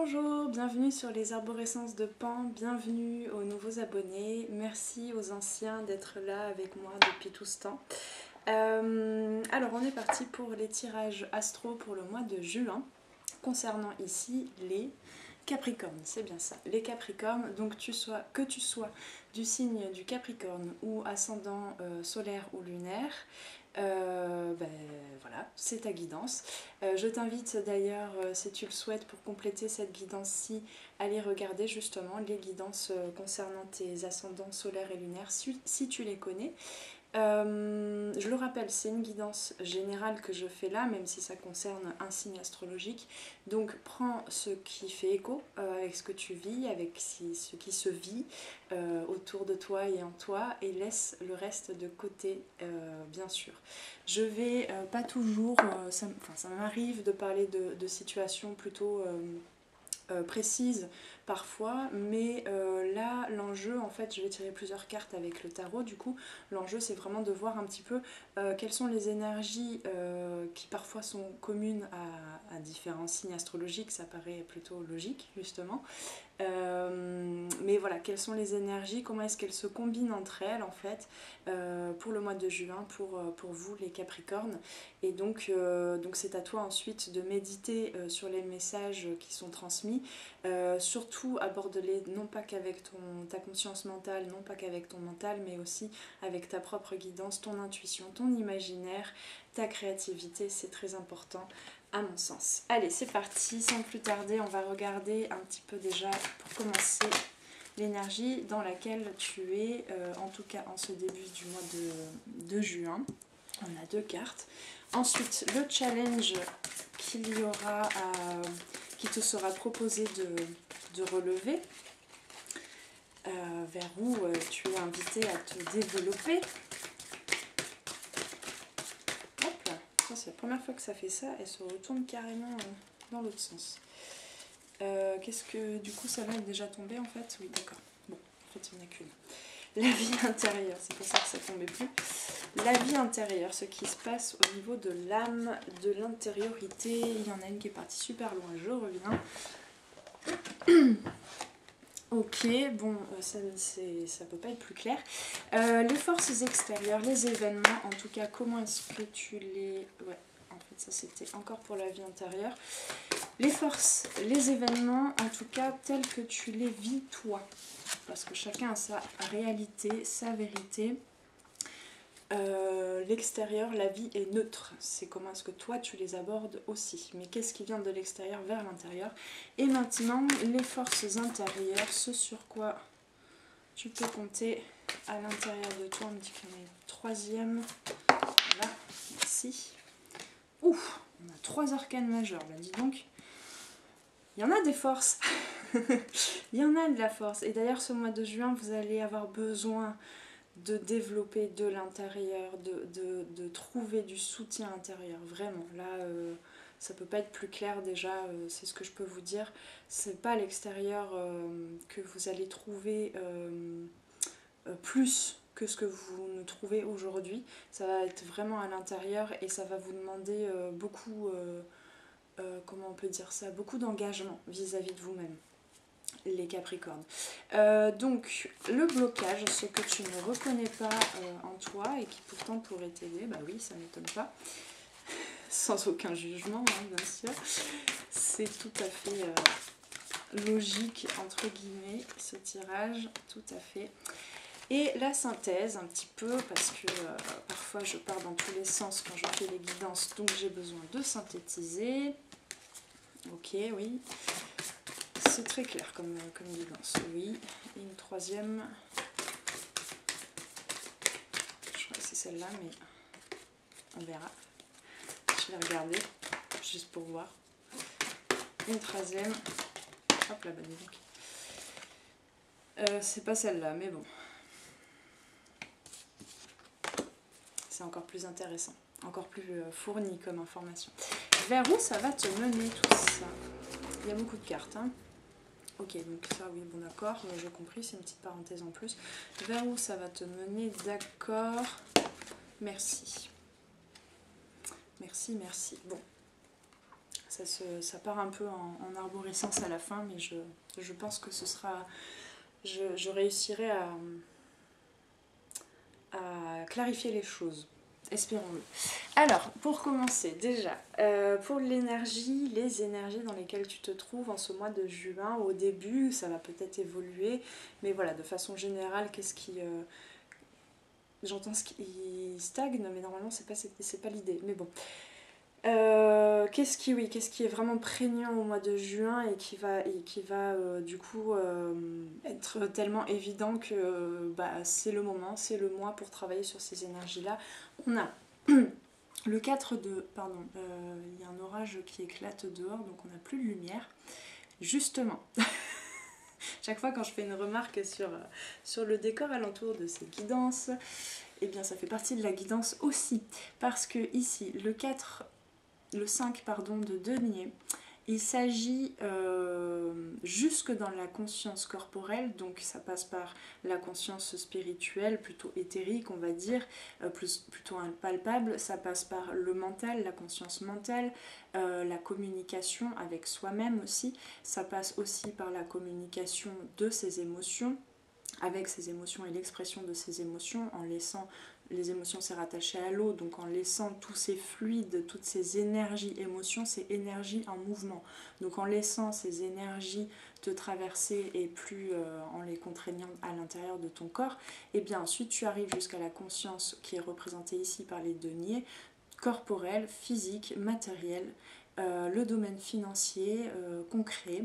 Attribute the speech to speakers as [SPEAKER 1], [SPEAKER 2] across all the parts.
[SPEAKER 1] Bonjour, bienvenue sur les arborescences de Pan, bienvenue aux nouveaux abonnés, merci aux anciens d'être là avec moi depuis tout ce temps. Alors on est parti pour les tirages astro pour le mois de juin, concernant ici les Capricornes, c'est bien ça, les Capricornes, donc que tu sois du signe du Capricorne ou ascendant solaire ou lunaire, voilà, c'est ta guidance. Je t'invite d'ailleurs, si tu le souhaites, pour compléter cette guidance-ci, à aller regarder justement les guidances concernant tes ascendants solaires et lunaires, si tu les connais. Je le rappelle, c'est une guidance générale que je fais là, même si ça concerne un signe astrologique. Donc prends ce qui fait écho avec ce que tu vis, avec ce qui se vit autour de toi et en toi, et laisse le reste de côté, bien sûr. Je vais pas toujours, ça m'arrive de parler de situations plutôt précises parfois, mais là l'enjeu, en fait je vais tirer plusieurs cartes avec le tarot, du coup l'enjeu c'est vraiment de voir un petit peu quelles sont les énergies qui parfois sont communes à différents signes astrologiques, ça paraît plutôt logique justement. Mais voilà, quelles sont les énergies, comment est-ce qu'elles se combinent entre elles en fait pour le mois de juin, pour vous les Capricornes. Et donc c'est à toi ensuite de méditer sur les messages qui sont transmis. Surtout aborde-les non pas qu'avec ta conscience mentale, non pas qu'avec ton mental, mais aussi avec ta propre guidance, ton intuition, ton imaginaire, ta créativité, c'est très important à mon sens. Allez, c'est parti, sans plus tarder, on va regarder un petit peu déjà pour commencer l'énergie dans laquelle tu es, en tout cas en ce début du mois de juin. On a deux cartes. Ensuite, le challenge qu'il y aura, qui te sera proposé de relever, vers où tu es invité à te développer. C'est la première fois que ça fait ça, elle se retourne carrément dans l'autre sens. Qu'est-ce que du coup ça va être déjà tombé en fait? Oui, d'accord. Bon, en fait il n'y en a qu'une. La vie intérieure, c'est pour ça que ça tombait plus. La vie intérieure, ce qui se passe au niveau de l'âme, de l'intériorité. Il y en a une qui est partie super loin, je reviens. Ok, bon, ça peut pas être plus clair. Les forces extérieures, les événements, en tout cas, comment est-ce que tu les... Ouais, en fait, ça c'était encore pour la vie intérieure. Les forces, les événements, en tout cas, tels que tu les vis toi. Parce que chacun a sa réalité, sa vérité. L'extérieur, la vie est neutre. C'est comment est-ce que toi tu les abordes aussi. Mais qu'est-ce qui vient de l'extérieur vers l'intérieur? Et maintenant, les forces intérieures, ce sur quoi tu peux compter à l'intérieur de toi. On me dit qu'il y en a une troisième. Voilà, merci. Ouf, on a 3 arcanes majeures là, dis donc. Il y en a des forces. Il y en a de la force. Et d'ailleurs, ce mois de juin, vous allez avoir besoin de développer de l'intérieur, de trouver du soutien intérieur. Vraiment, là, ça peut pas être plus clair déjà, c'est ce que je peux vous dire. C'est pas à l'extérieur que vous allez trouver plus que ce que vous ne trouvez aujourd'hui. Ça va être vraiment à l'intérieur et ça va vous demander beaucoup, comment on peut dire ça, beaucoup d'engagement vis-à-vis de vous-même, les Capricornes. Donc le blocage, ce que tu ne reconnais pas en toi et qui pourtant pourrait t'aider, bah oui, ça ne m'étonne pas, sans aucun jugement, hein, bien sûr. C'est tout à fait logique, entre guillemets, ce tirage, tout à fait. Et la synthèse, un petit peu, parce que parfois je pars dans tous les sens quand je fais les guidances, donc j'ai besoin de synthétiser. Ok, oui. C'est très clair comme guidance, oui. Et une troisième, je crois que c'est celle-là, mais on verra. Je vais regarder, juste pour voir. Une troisième, hop là, bah dis donc. C'est pas celle-là, mais bon. C'est encore plus intéressant, encore plus fourni comme information. Vers où ça va te mener tout ça? Il y a beaucoup de cartes, hein. Ok, donc ça, oui, bon d'accord, j'ai compris, c'est une petite parenthèse en plus. Vers où ça va te mener? D'accord, merci. Merci, merci. Bon, ça part un peu en arborescence à la fin, mais je pense que ce sera... Je réussirai à clarifier les choses. Espérons-le. Alors, pour commencer, déjà, pour l'énergie, les énergies dans lesquelles tu te trouves en ce mois de juin, au début, ça va peut-être évoluer, mais voilà, de façon générale, qu'est-ce qui... j'entends ce qui stagne, mais normalement, c'est pas l'idée, mais bon. Qu'est-ce qui est vraiment prégnant au mois de juin et qui va du coup être tellement évident que c'est le moment, c'est le mois pour travailler sur ces énergies-là. On a le 4 de... Pardon, il y a un orage qui éclate dehors, donc on n'a plus de lumière. Justement, chaque fois quand je fais une remarque sur le décor alentour de ces guidances, eh bien ça fait partie de la guidance aussi. Parce que ici, le 5 de denier, il s'agit jusque dans la conscience corporelle, donc ça passe par la conscience spirituelle, plutôt éthérique on va dire, plutôt impalpable, ça passe par le mental, la conscience mentale, la communication avec soi-même aussi, ça passe aussi par la communication de ses émotions, avec ses émotions et l'expression de ses émotions, en laissant... Les émotions, c'est rattaché à l'eau, donc en laissant tous ces fluides, toutes ces énergies, émotions, c'est énergie en mouvement. Donc en laissant ces énergies te traverser et plus en les contraignant à l'intérieur de ton corps, et bien ensuite tu arrives jusqu'à la conscience qui est représentée ici par les deniers, corporelle, physique, matérielle, le domaine financier, concret.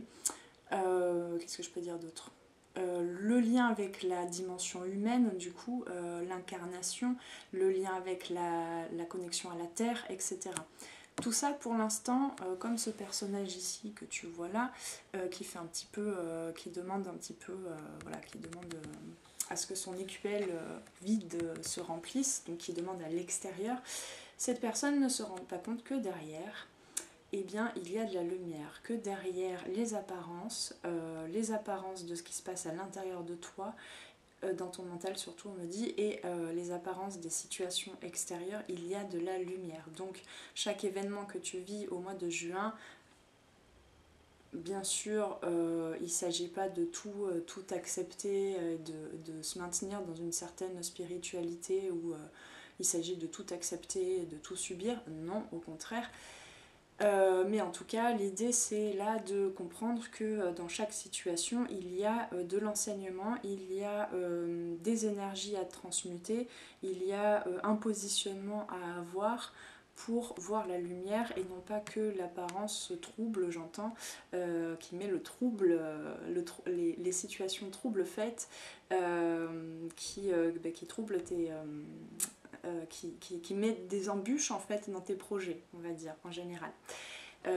[SPEAKER 1] Qu'est-ce que je peux dire d'autre ? Le lien avec la dimension humaine, du coup, l'incarnation, le lien avec la connexion à la terre, etc. Tout ça pour l'instant, comme ce personnage ici que tu vois là, qui fait un petit peu, qui demande un petit peu, voilà, qui demande à ce que son écuelle vide se remplisse, donc qui demande à l'extérieur, cette personne ne se rend pas compte que derrière, eh bien, il y a de la lumière, que derrière les apparences de ce qui se passe à l'intérieur de toi, dans ton mental surtout on me dit, et les apparences des situations extérieures, il y a de la lumière. Donc chaque événement que tu vis au mois de juin, bien sûr, il ne s'agit pas de tout accepter, de se maintenir dans une certaine spiritualité où il s'agit de tout accepter, de tout subir, non, au contraire. Mais en tout cas, l'idée c'est là de comprendre que dans chaque situation, il y a de l'enseignement, il y a des énergies à transmuter, il y a un positionnement à avoir pour voir la lumière et non pas que l'apparence trouble, j'entends, qui met le trouble, les situations troubles faites qui troublent tes... qui met des embûches en fait dans tes projets, on va dire, en général.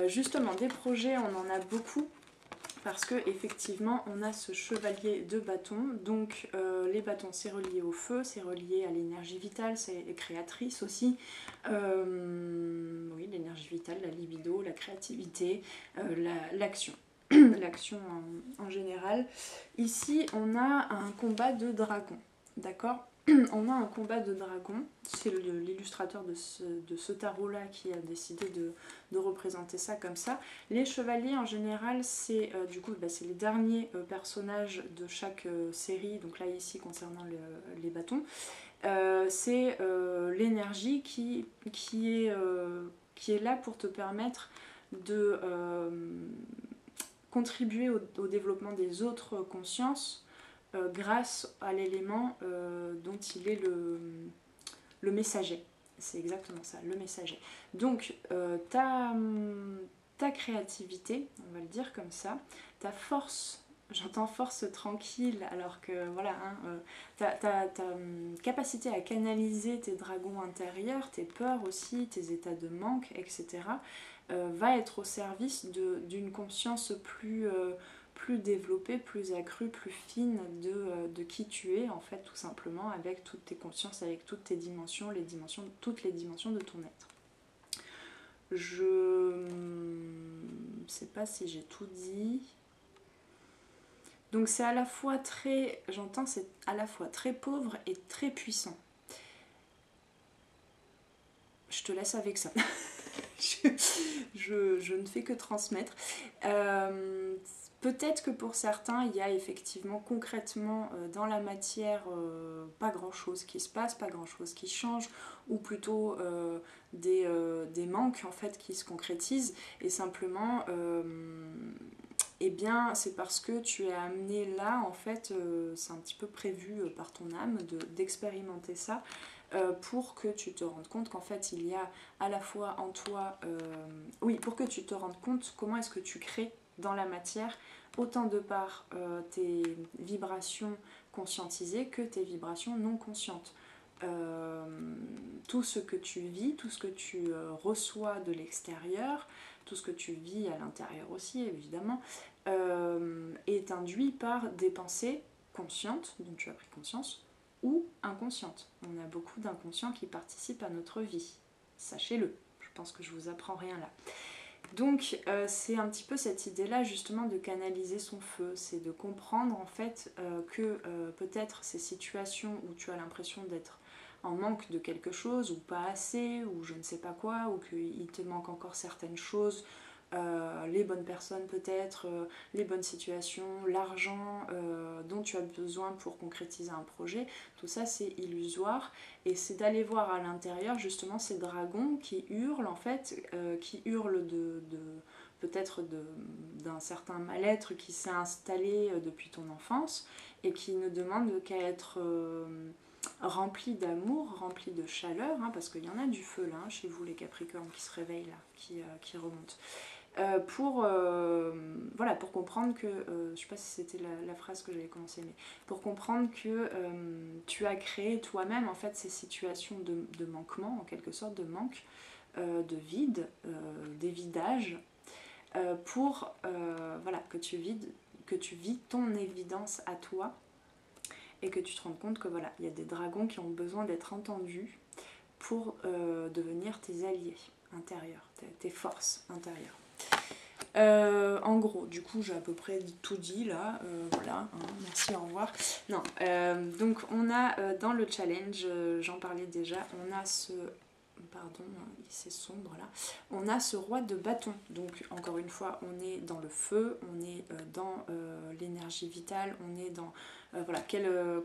[SPEAKER 1] Justement, des projets, on en a beaucoup parce que effectivement on a ce chevalier de bâton, donc les bâtons c'est relié au feu, c'est relié à l'énergie vitale, c'est créatrice aussi, oui, l'énergie vitale, la libido, la créativité, l'action. L'action en général. Ici on a un combat de dragon, d'accord? On a un combat de dragon, c'est l'illustrateur de ce tarot-là qui a décidé de représenter ça comme ça. Les chevaliers en général, c'est du coup c'est les derniers personnages de chaque série, donc là ici concernant les bâtons. C'est l'énergie qui est là pour te permettre de contribuer au développement des autres consciences, grâce à l'élément dont il est le messager. C'est exactement ça, le messager. Donc ta créativité, on va le dire comme ça, ta force, j'entends force tranquille, alors que voilà, ta capacité à canaliser tes dragons intérieurs, tes peurs aussi, tes états de manque, etc., va être au service d'une conscience plus développée, plus accrue, plus fine de qui tu es en fait, tout simplement, avec toutes tes consciences, avec toutes tes dimensions, toutes les dimensions de ton être. Je ne sais pas si j'ai tout dit. Donc c'est à la fois très, j'entends, c'est à la fois très pauvre et très puissant. Je te laisse avec ça. je ne fais que transmettre. Peut-être que pour certains, il y a effectivement concrètement dans la matière pas grand-chose qui se passe, pas grand-chose qui change, ou plutôt des manques en fait qui se concrétisent, et simplement eh bien c'est parce que tu es amené là, en fait, c'est un petit peu prévu par ton âme d'expérimenter ça, pour que tu te rendes compte qu'en fait il y a à la fois en toi, oui, pour que tu te rendes compte comment est-ce que tu crées dans la matière, autant de par tes vibrations conscientisées que tes vibrations non conscientes. Tout ce que tu vis, tout ce que tu reçois de l'extérieur, tout ce que tu vis à l'intérieur aussi évidemment, est induit par des pensées conscientes dont tu as pris conscience ou inconscientes. On a beaucoup d'inconscients qui participent à notre vie, sachez-le, je pense que je vous apprends rien là. Donc c'est un petit peu cette idée-là justement de canaliser son feu, c'est de comprendre en fait que peut-être ces situations où tu as l'impression d'être en manque de quelque chose ou pas assez ou je ne sais pas quoi, ou qu'il te manque encore certaines choses, les bonnes personnes peut-être, les bonnes situations, l'argent dont tu as besoin pour concrétiser un projet, tout ça c'est illusoire, et c'est d'aller voir à l'intérieur justement ces dragons qui hurlent en fait, qui hurlent peut-être d'un certain mal-être qui s'est installé depuis ton enfance et qui ne demande qu'à être rempli d'amour, rempli de chaleur, hein, parce qu'il y en a du feu là, hein, chez vous les Capricornes qui se réveillent là, qui remontent. Voilà, pour comprendre que, je ne sais pas si c'était la phrase que j'avais commencé, mais pour comprendre que tu as créé toi-même en fait ces situations de manquement, en quelque sorte de manque, de vide, d'évidage, pour voilà, que tu vis ton évidence à toi, et que tu te rendes compte que voilà, il y a des dragons qui ont besoin d'être entendus pour devenir tes alliés intérieurs, tes forces intérieures. En gros, du coup, j'ai à peu près tout dit là. Voilà, hein, merci, au revoir. Non, donc on a dans le challenge, j'en parlais déjà, on a ce. Pardon, c'est sombre là. On a ce roi de bâton. Donc, encore une fois, on est dans le feu, on est dans l'énergie vitale, on est dans. Voilà,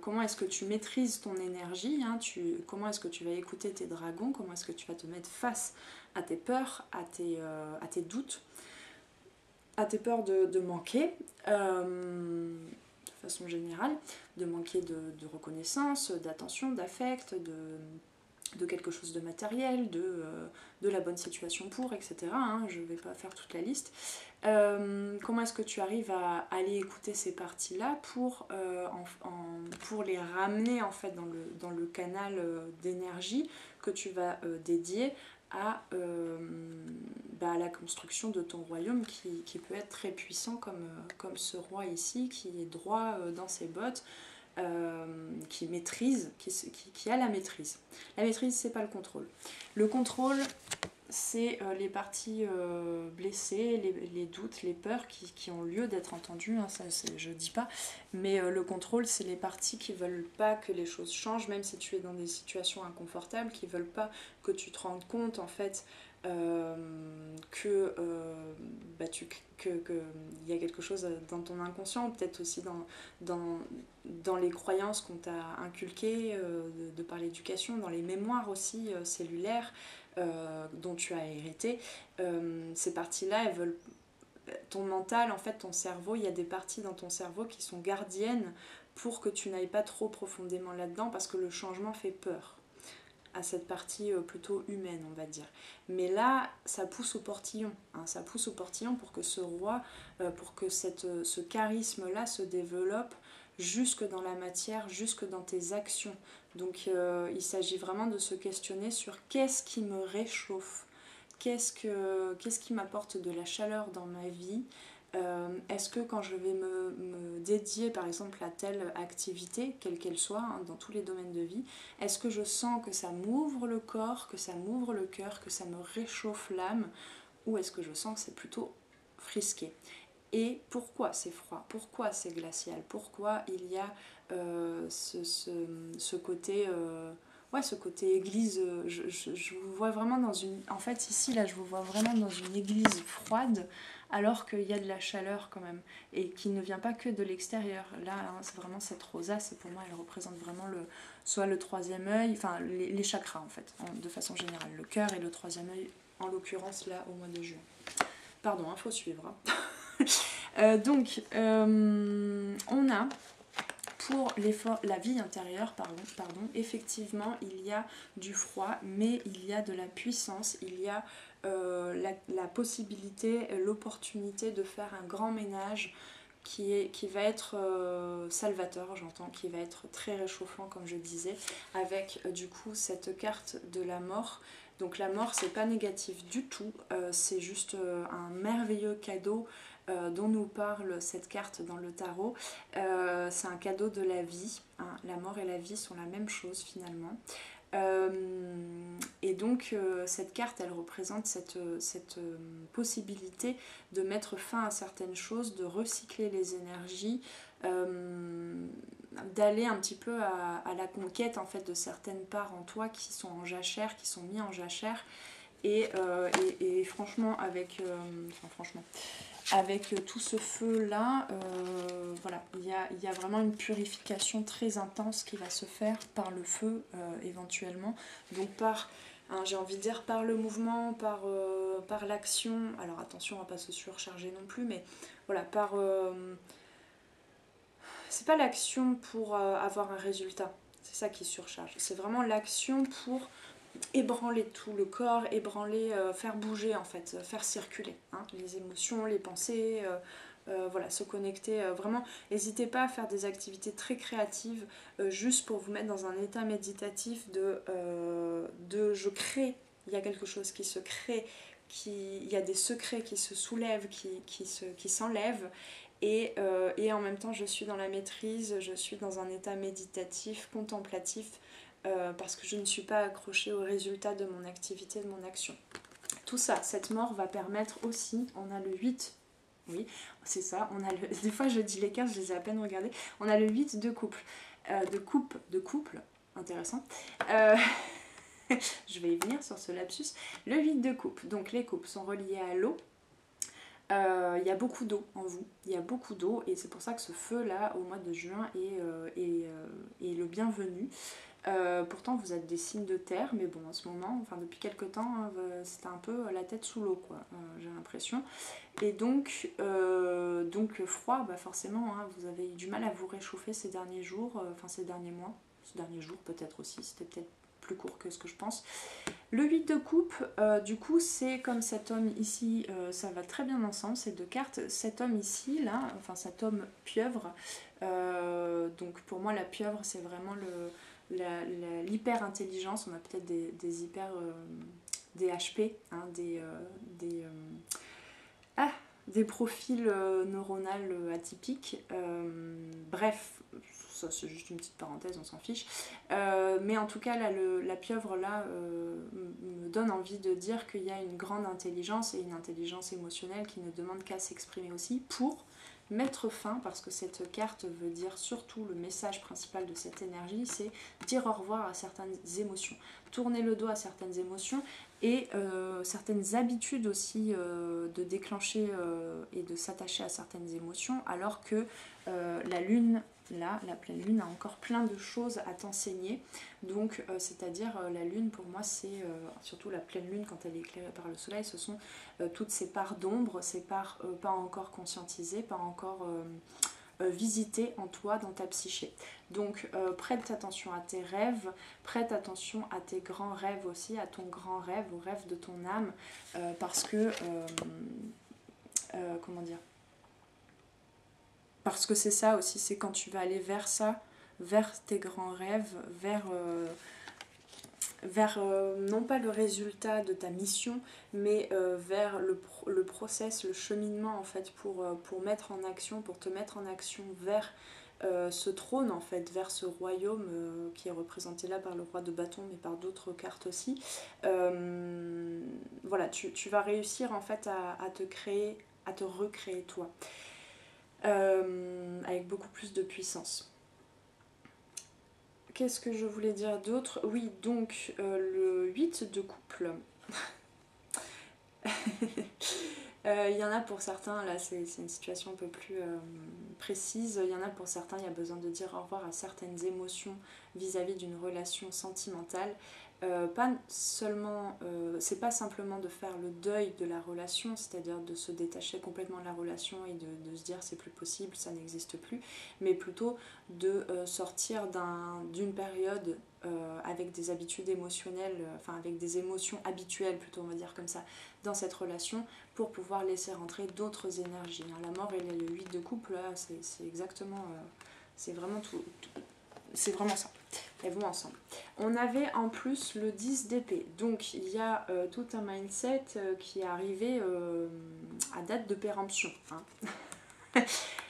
[SPEAKER 1] comment est-ce que tu maîtrises ton énergie, hein, comment est-ce que tu vas écouter tes dragons, comment est-ce que tu vas te mettre face à tes peurs, à tes doutes, à tes peurs de manquer, de façon générale, de manquer de reconnaissance, d'attention, d'affect, de quelque chose de matériel, de la bonne situation pour, etc. Hein, je ne vais pas faire toute la liste. Comment est-ce que tu arrives à aller écouter ces parties-là pour les ramener en fait dans le canal d'énergie que tu vas dédier à la construction de ton royaume qui peut être très puissant comme ce roi ici qui est droit dans ses bottes, qui maîtrise, qui a la maîtrise. La maîtrise, c'est pas le contrôle. Le contrôle, c'est les parties blessées, les doutes, les peurs qui ont lieu d'être entendues, hein, ça je dis pas, mais le contrôle, c'est les parties qui veulent pas que les choses changent, même si tu es dans des situations inconfortables, qui veulent pas que tu te rendes compte en fait que y a quelque chose dans ton inconscient, peut-être aussi dans les croyances qu'on t'a inculquées de par l'éducation, dans les mémoires aussi cellulaires dont tu as hérité. Ces parties-là, elles veulent ton mental, en fait, ton cerveau, il y a des parties dans ton cerveau qui sont gardiennes pour que tu n'ailles pas trop profondément là-dedans, parce que le changement fait peur à cette partie plutôt humaine, on va dire. Mais là, ça pousse au portillon, hein, ça pousse au portillon pour que ce roi, pour que ce charisme-là se développe jusque dans la matière, jusque dans tes actions. Donc il s'agit vraiment de se questionner sur qu'est-ce qui me réchauffe, qu'est-ce qui m'apporte de la chaleur dans ma vie. Est-ce que quand je vais me dédier par exemple à telle activité, quelle qu'elle soit, hein, dans tous les domaines de vie, est-ce que je sens que ça m'ouvre le corps, que ça m'ouvre le cœur, que ça me réchauffe l'âme, ou est-ce que je sens que c'est plutôt frisqué? Et pourquoi c'est froid? Pourquoi c'est glacial? Pourquoi il y a ce côté ouais, ce côté église, je vous vois vraiment dans une... En fait, ici, là, je vous vois vraiment dans une église froide, alors qu'il y a de la chaleur quand même, et qui ne vient pas que de l'extérieur. Là, hein, c'est vraiment cette rosace, et pour moi, elle représente vraiment soit le troisième œil, enfin, les chakras, en fait, de façon générale. Le cœur et le troisième œil, en l'occurrence, là, au mois de juin. Pardon, il faut suivre. Donc, on a... Pour la vie intérieure, effectivement, il y a du froid, mais il y a de la puissance, il y a la possibilité, l'opportunité de faire un grand ménage qui va être salvateur, j'entends, qui va être très réchauffant, comme je disais, avec du coup cette carte de la mort. Donc la mort, c'est pas négatif du tout, c'est juste un merveilleux cadeau dont nous parle cette carte dans le tarot. C'est un cadeau de la vie, hein. La mort et la vie sont la même chose finalement. Et donc cette carte, elle représente cette possibilité de mettre fin à certaines choses, de recycler les énergies, d'aller un petit peu à la conquête en fait de certaines parts en toi qui sont en jachère, qui sont mis en jachère. Et franchement, avec tout ce feu là, voilà, il y a vraiment une purification très intense qui va se faire par le feu éventuellement, donc par, hein, j'ai envie de dire par le mouvement, par l'action. Alors attention, on va pas se surcharger non plus, mais voilà, c'est pas l'action pour avoir un résultat, c'est ça qui surcharge, c'est vraiment l'action pour ébranler tout le corps, ébranler, faire bouger en fait, faire circuler hein, les émotions, les pensées, voilà, se connecter vraiment. N'hésitez pas à faire des activités très créatives juste pour vous mettre dans un état méditatif de je crée, il y a quelque chose qui se crée, il y a des secrets qui se soulèvent, qui s'enlèvent. Et en même temps, je suis dans la maîtrise, je suis dans un état méditatif, contemplatif, parce que je ne suis pas accrochée au résultat de mon activité, de mon action. Tout ça, cette mort va permettre aussi, on a le 8, oui, c'est ça, des fois je dis les cartes, je les ai à peine regardées, on a le 8 de couple, de couple, intéressant, je vais y venir sur ce lapsus, le 8 de couple, donc les couples sont reliés à l'eau. Il y a beaucoup d'eau en vous, il y a beaucoup d'eau et c'est pour ça que ce feu là au mois de juin est le bienvenu. Pourtant vous êtes des signes de terre, mais bon en ce moment, enfin depuis quelques temps, hein, c'était un peu la tête sous l'eau quoi, j'ai l'impression. Et donc froid, bah forcément hein, vous avez eu du mal à vous réchauffer ces derniers jours, enfin ces derniers mois, ces derniers jours peut-être aussi, c'était peut-être plus court que ce que je pense. Le 8 de coupe, du coup, c'est comme cet homme ici, ça va très bien ensemble, ces deux cartes. Cet homme ici, là, enfin cet homme pieuvre, donc pour moi la pieuvre c'est vraiment l'hyper-intelligence, on a peut-être des hyper... des HP, hein, des profils neuronaux atypiques. Bref, ça c'est juste une petite parenthèse, on s'en fiche. Mais en tout cas, là, la pieuvre là me donne envie de dire qu'il y a une grande intelligence et une intelligence émotionnelle qui ne demande qu'à s'exprimer aussi pour mettre fin, parce que cette carte veut dire surtout le message principal de cette énergie, c'est dire au revoir à certaines émotions, tourner le dos à certaines émotions et certaines habitudes aussi de déclencher et de s'attacher à certaines émotions, alors que la lune, là, la pleine lune a encore plein de choses à t'enseigner. Donc c'est-à-dire la lune pour moi c'est surtout la pleine lune quand elle est éclairée par le soleil, ce sont toutes ces parts d'ombre, ces parts pas encore conscientisées, pas encore visitées en toi, dans ta psyché. Donc prête attention à tes rêves, prête attention à tes grands rêves aussi, à ton grand rêve, au rêve de ton âme, parce que comment dire, parce que c'est ça aussi, c'est quand tu vas aller vers ça, vers tes grands rêves, vers non pas le résultat de ta mission, mais vers le process, le cheminement en fait pour mettre en action, pour te mettre en action vers ce trône en fait, vers ce royaume qui est représenté là par le roi de bâton mais par d'autres cartes aussi. Voilà, tu vas réussir en fait à te créer, à te recréer toi. Avec beaucoup plus de puissance. qu'est-ce que je voulais dire d'autre? Oui, donc le 8 de couple. Il y en a pour certains, là c'est une situation un peu plus précise, il y en a pour certains, il y a besoin de dire au revoir à certaines émotions vis-à-vis d'une relation sentimentale. Pas seulement, c'est pas simplement de faire le deuil de la relation, c'est-à-dire de se détacher complètement de la relation et de se dire c'est plus possible, ça n'existe plus, mais plutôt de sortir d'une période avec des habitudes émotionnelles, enfin avec des émotions habituelles plutôt, on va dire comme ça, dans cette relation pour pouvoir laisser rentrer d'autres énergies. La mort et le 8 de couple, là, c'est exactement, c'est vraiment c'est vraiment ça. Elles vont ensemble. On avait en plus le 10 d'épée. Donc il y a tout un mindset qui est arrivé à date de péremption. Hein.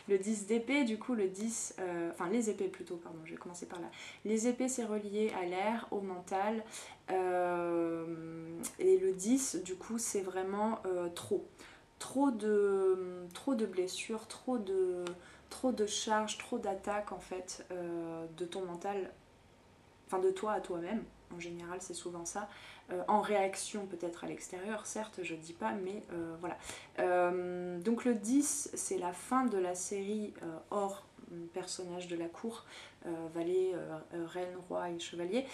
[SPEAKER 1] Le 10 d'épée, du coup le 10, enfin les épées plutôt, pardon, je vais commencer par là. Les épées c'est relié à l'air, au mental. Et le 10 du coup c'est vraiment trop. Trop de blessures, trop de charges, trop d'attaques en fait de ton mental, enfin de toi à toi-même, en général c'est souvent ça, en réaction peut-être à l'extérieur, certes je dis pas, mais voilà. Donc le 10 c'est la fin de la série hors personnage de la cour, valet, reine, roi et chevalier,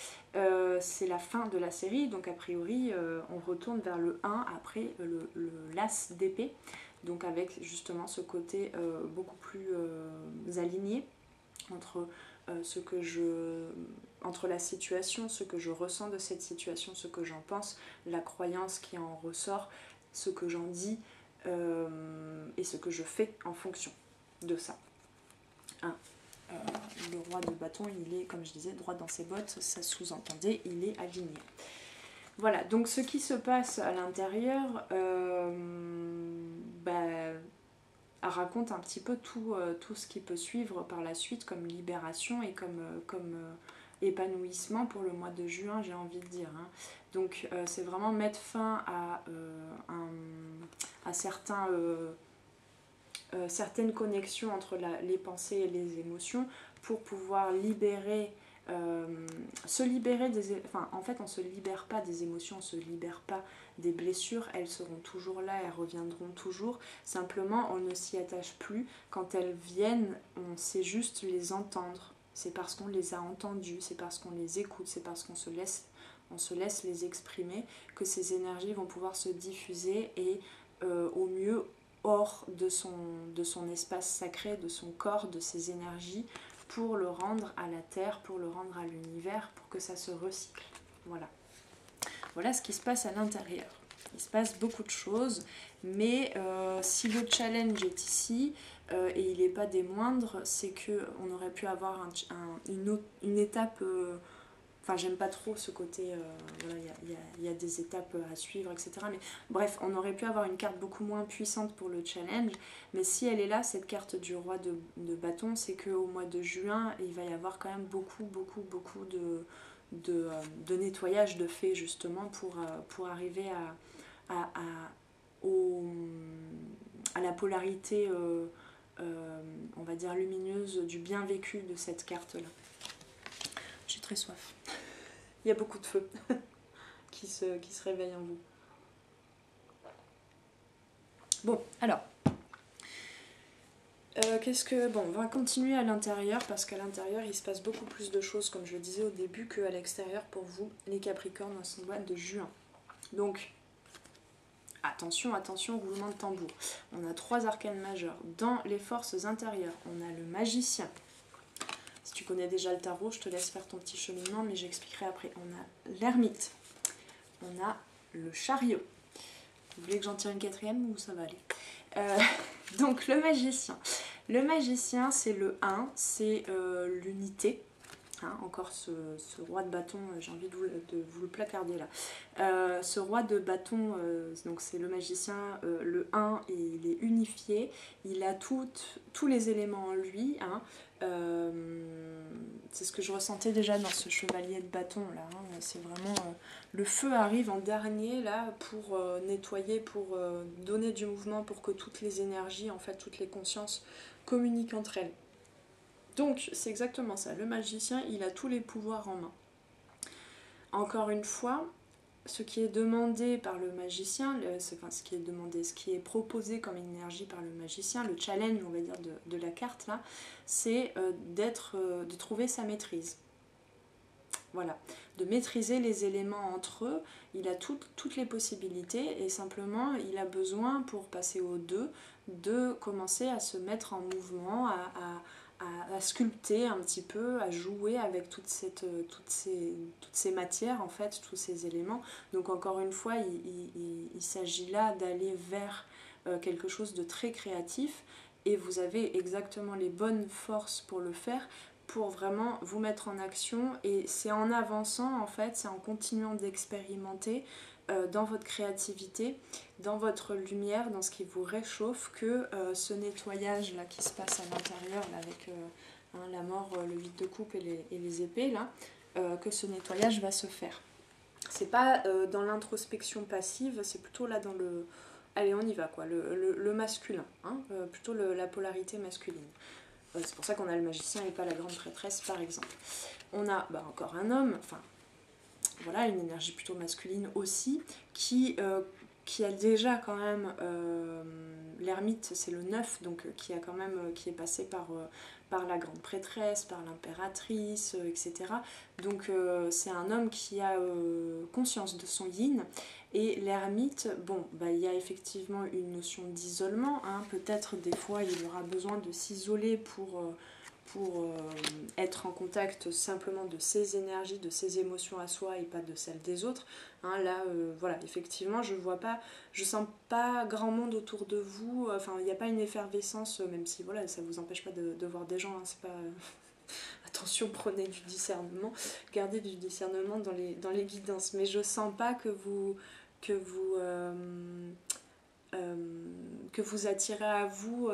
[SPEAKER 1] c'est la fin de la série, donc a priori on retourne vers le 1 après le l'as d'épée, donc avec justement ce côté beaucoup plus aligné entre entre la situation, ce que je ressens de cette situation, ce que j'en pense, la croyance qui en ressort, ce que j'en dis et ce que je fais en fonction de ça. Hein. Le roi de bâton, il est, comme je disais, droit dans ses bottes, ça sous-entendait, il est aligné. Voilà, donc ce qui se passe à l'intérieur, raconte un petit peu tout ce qui peut suivre par la suite comme libération et comme épanouissement pour le mois de juin, j'ai envie de dire. Hein. Donc c'est vraiment mettre fin à certaines connexions entre les pensées et les émotions pour pouvoir se libérer enfin en fait on se libère pas des émotions, on se libère pas des blessures, elles seront toujours là, elles reviendront toujours, simplement on ne s'y attache plus, quand elles viennent on sait juste les entendre, c'est parce qu'on les a entendues, c'est parce qu'on les écoute, c'est parce qu'on se laisse les exprimer que ces énergies vont pouvoir se diffuser et au mieux hors de son espace sacré, de son corps, de ses énergies, pour le rendre à la terre, pour le rendre à l'univers, pour que ça se recycle. Voilà. Voilà ce qui se passe à l'intérieur. Il se passe beaucoup de choses, mais si le challenge est ici, et il n'est pas des moindres, c'est qu'on aurait pu avoir une étape... Enfin, j'aime pas trop ce côté, voilà, il y a des étapes à suivre, etc. Mais bref, on aurait pu avoir une carte beaucoup moins puissante pour le challenge. Mais si elle est là, cette carte du roi de bâton, c'est qu'au mois de juin, il va y avoir quand même beaucoup de nettoyage de fait, justement, pour arriver à la polarité, on va dire, lumineuse du bien vécu de cette carte-là. J'ai très soif. Il y a beaucoup de feu qui se réveille en vous. Bon, alors. Bon, on va continuer à l'intérieur parce qu'à l'intérieur, il se passe beaucoup plus de choses, comme je le disais au début, qu'à l'extérieur pour vous, les Capricornes, en ce mois de juin. Donc, attention, roulement de tambour. On a 3 arcanes majeurs. Dans les forces intérieures, on a le magicien. Si tu connais déjà le tarot, je te laisse faire ton petit cheminement, mais j'expliquerai après. On a l'ermite, on a le chariot. Vous voulez que j'en tire une 4e ou ça va aller? Donc le magicien. Le magicien, c'est le 1, c'est l'unité. Hein, encore ce roi de bâton, j'ai envie de vous le placarder là. Ce roi de bâton, donc c'est le magicien, le 1, et il est unifié, il a tous les éléments en lui. Hein. C'est ce que je ressentais déjà dans ce chevalier de bâton là. Hein. C'est vraiment le feu arrive en dernier là pour nettoyer, pour donner du mouvement, pour que toutes les énergies, en fait toutes les consciences communiquent entre elles. Donc c'est exactement ça, le magicien il a tous les pouvoirs en main. Encore une fois, ce qui est demandé par le magicien, ce qui est proposé comme énergie par le magicien, le challenge on va dire de la carte là, c'est de trouver sa maîtrise. Voilà, de maîtriser les éléments entre eux, il a toutes les possibilités et simplement il a besoin pour passer au 2 de commencer à se mettre en mouvement, à sculpter un petit peu, à jouer avec toutes ces matières en fait, tous ces éléments. Donc encore une fois, il s'agit là d'aller vers quelque chose de très créatif et vous avez exactement les bonnes forces pour le faire, pour vraiment vous mettre en action et c'est en avançant en fait, c'est en continuant d'expérimenter dans votre créativité, dans votre lumière, dans ce qui vous réchauffe que ce nettoyage là qui se passe à l'intérieur avec la mort, le 8 de coupe et les épées là, que ce nettoyage va se faire. C'est pas dans l'introspection passive, c'est plutôt là dans le... Allez on y va quoi, le masculin, hein, plutôt la polarité masculine. C'est pour ça qu'on a le magicien et pas la grande prêtresse par exemple. On a encore un homme, enfin voilà, une énergie plutôt masculine aussi, qui a déjà quand même, l'ermite c'est le 9, donc qui est passé par la grande prêtresse, par l'impératrice, etc. Donc c'est un homme qui a conscience de son yin. Et l'ermite, bon, il y a effectivement une notion d'isolement, hein. Peut-être des fois il aura besoin de s'isoler pour être en contact simplement de ses énergies, de ses émotions à soi et pas de celles des autres. Hein, là, voilà, effectivement, je sens pas grand monde autour de vous, enfin, il n'y a pas une effervescence, même si, voilà, ça vous empêche pas de voir des gens, hein, c'est pas... Attention, prenez du discernement, gardez du discernement dans les guidances, mais je sens pas que vous attirez à vous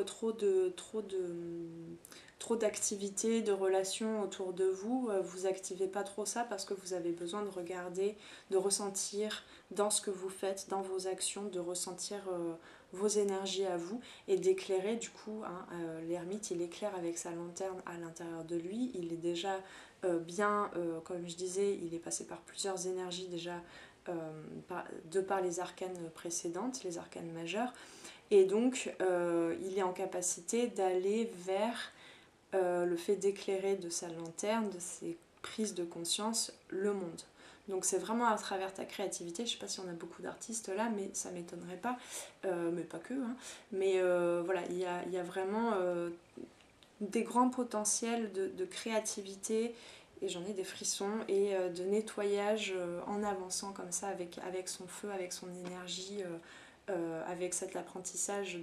[SPEAKER 1] trop d'activités, de relations autour de vous. Vous activez pas trop ça parce que vous avez besoin de regarder, de ressentir dans ce que vous faites, dans vos actions, de ressentir vos énergies à vous et d'éclairer du coup, hein, l'ermite il éclaire avec sa lanterne à l'intérieur de lui, il est déjà bien, comme je disais, il est passé par plusieurs énergies déjà de par les arcanes précédentes, les arcanes majeures, et donc il est en capacité d'aller vers le fait d'éclairer de sa lanterne, de ses prises de conscience, le monde. Donc c'est vraiment à travers ta créativité, je ne sais pas si on a beaucoup d'artistes là, mais ça ne m'étonnerait pas, mais pas que, hein. Mais voilà, il y a vraiment des grands potentiels de créativité, et j'en ai des frissons, et de nettoyage en avançant comme ça avec son feu, avec son énergie, avec cet apprentissage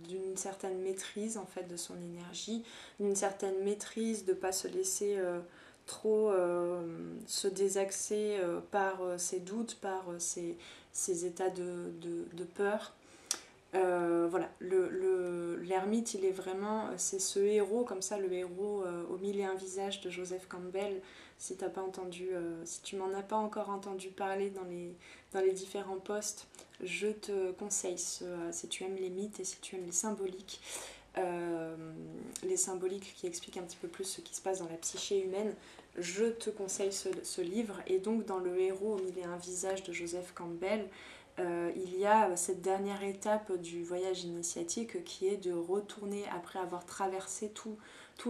[SPEAKER 1] d'une certaine maîtrise en fait de son énergie, d'une certaine maîtrise de ne pas se laisser trop se désaxer par ses doutes, par ses états de peur. Voilà, l'ermite il est vraiment, c'est ce héros comme ça, le héros aux mille et un visages de Joseph Campbell. Si t'as pas entendu, si tu m'en as pas encore entendu parler dans les différents posts, je te conseille si tu aimes les mythes et si tu aimes les symboliques qui expliquent un petit peu plus ce qui se passe dans la psyché humaine, je te conseille ce livre. Et donc dans le héros aux mille et un visages de Joseph Campbell, il y a cette dernière étape du voyage initiatique qui est de retourner après avoir traversé tous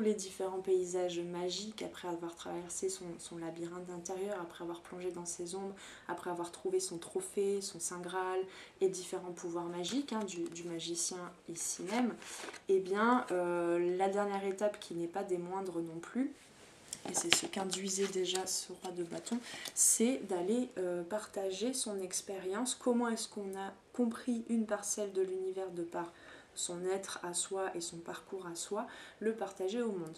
[SPEAKER 1] les différents paysages magiques, après avoir traversé son labyrinthe intérieur, après avoir plongé dans ses ombres, après avoir trouvé son trophée, son saint graal et différents pouvoirs magiques, hein, du magicien ici même. Et bien la dernière étape qui n'est pas des moindres non plus, et c'est ce qu'induisait déjà ce roi de bâton, c'est d'aller partager son expérience, comment est-ce qu'on a compris une parcelle de l'univers de par son être à soi et son parcours à soi, le partager au monde.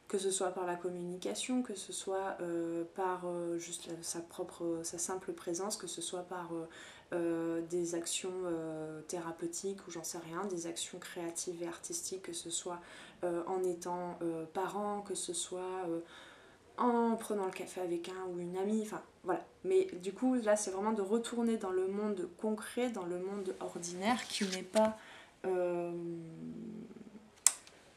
[SPEAKER 1] Que ce soit par la communication, que ce soit par juste sa simple présence, que ce soit par des actions thérapeutiques ou j'en sais rien, des actions créatives et artistiques, que ce soit en étant parent, que ce soit en prenant le café avec un ou une amie, enfin voilà. Mais du coup là c'est vraiment de retourner dans le monde concret, dans le monde ordinaire qui n'est pas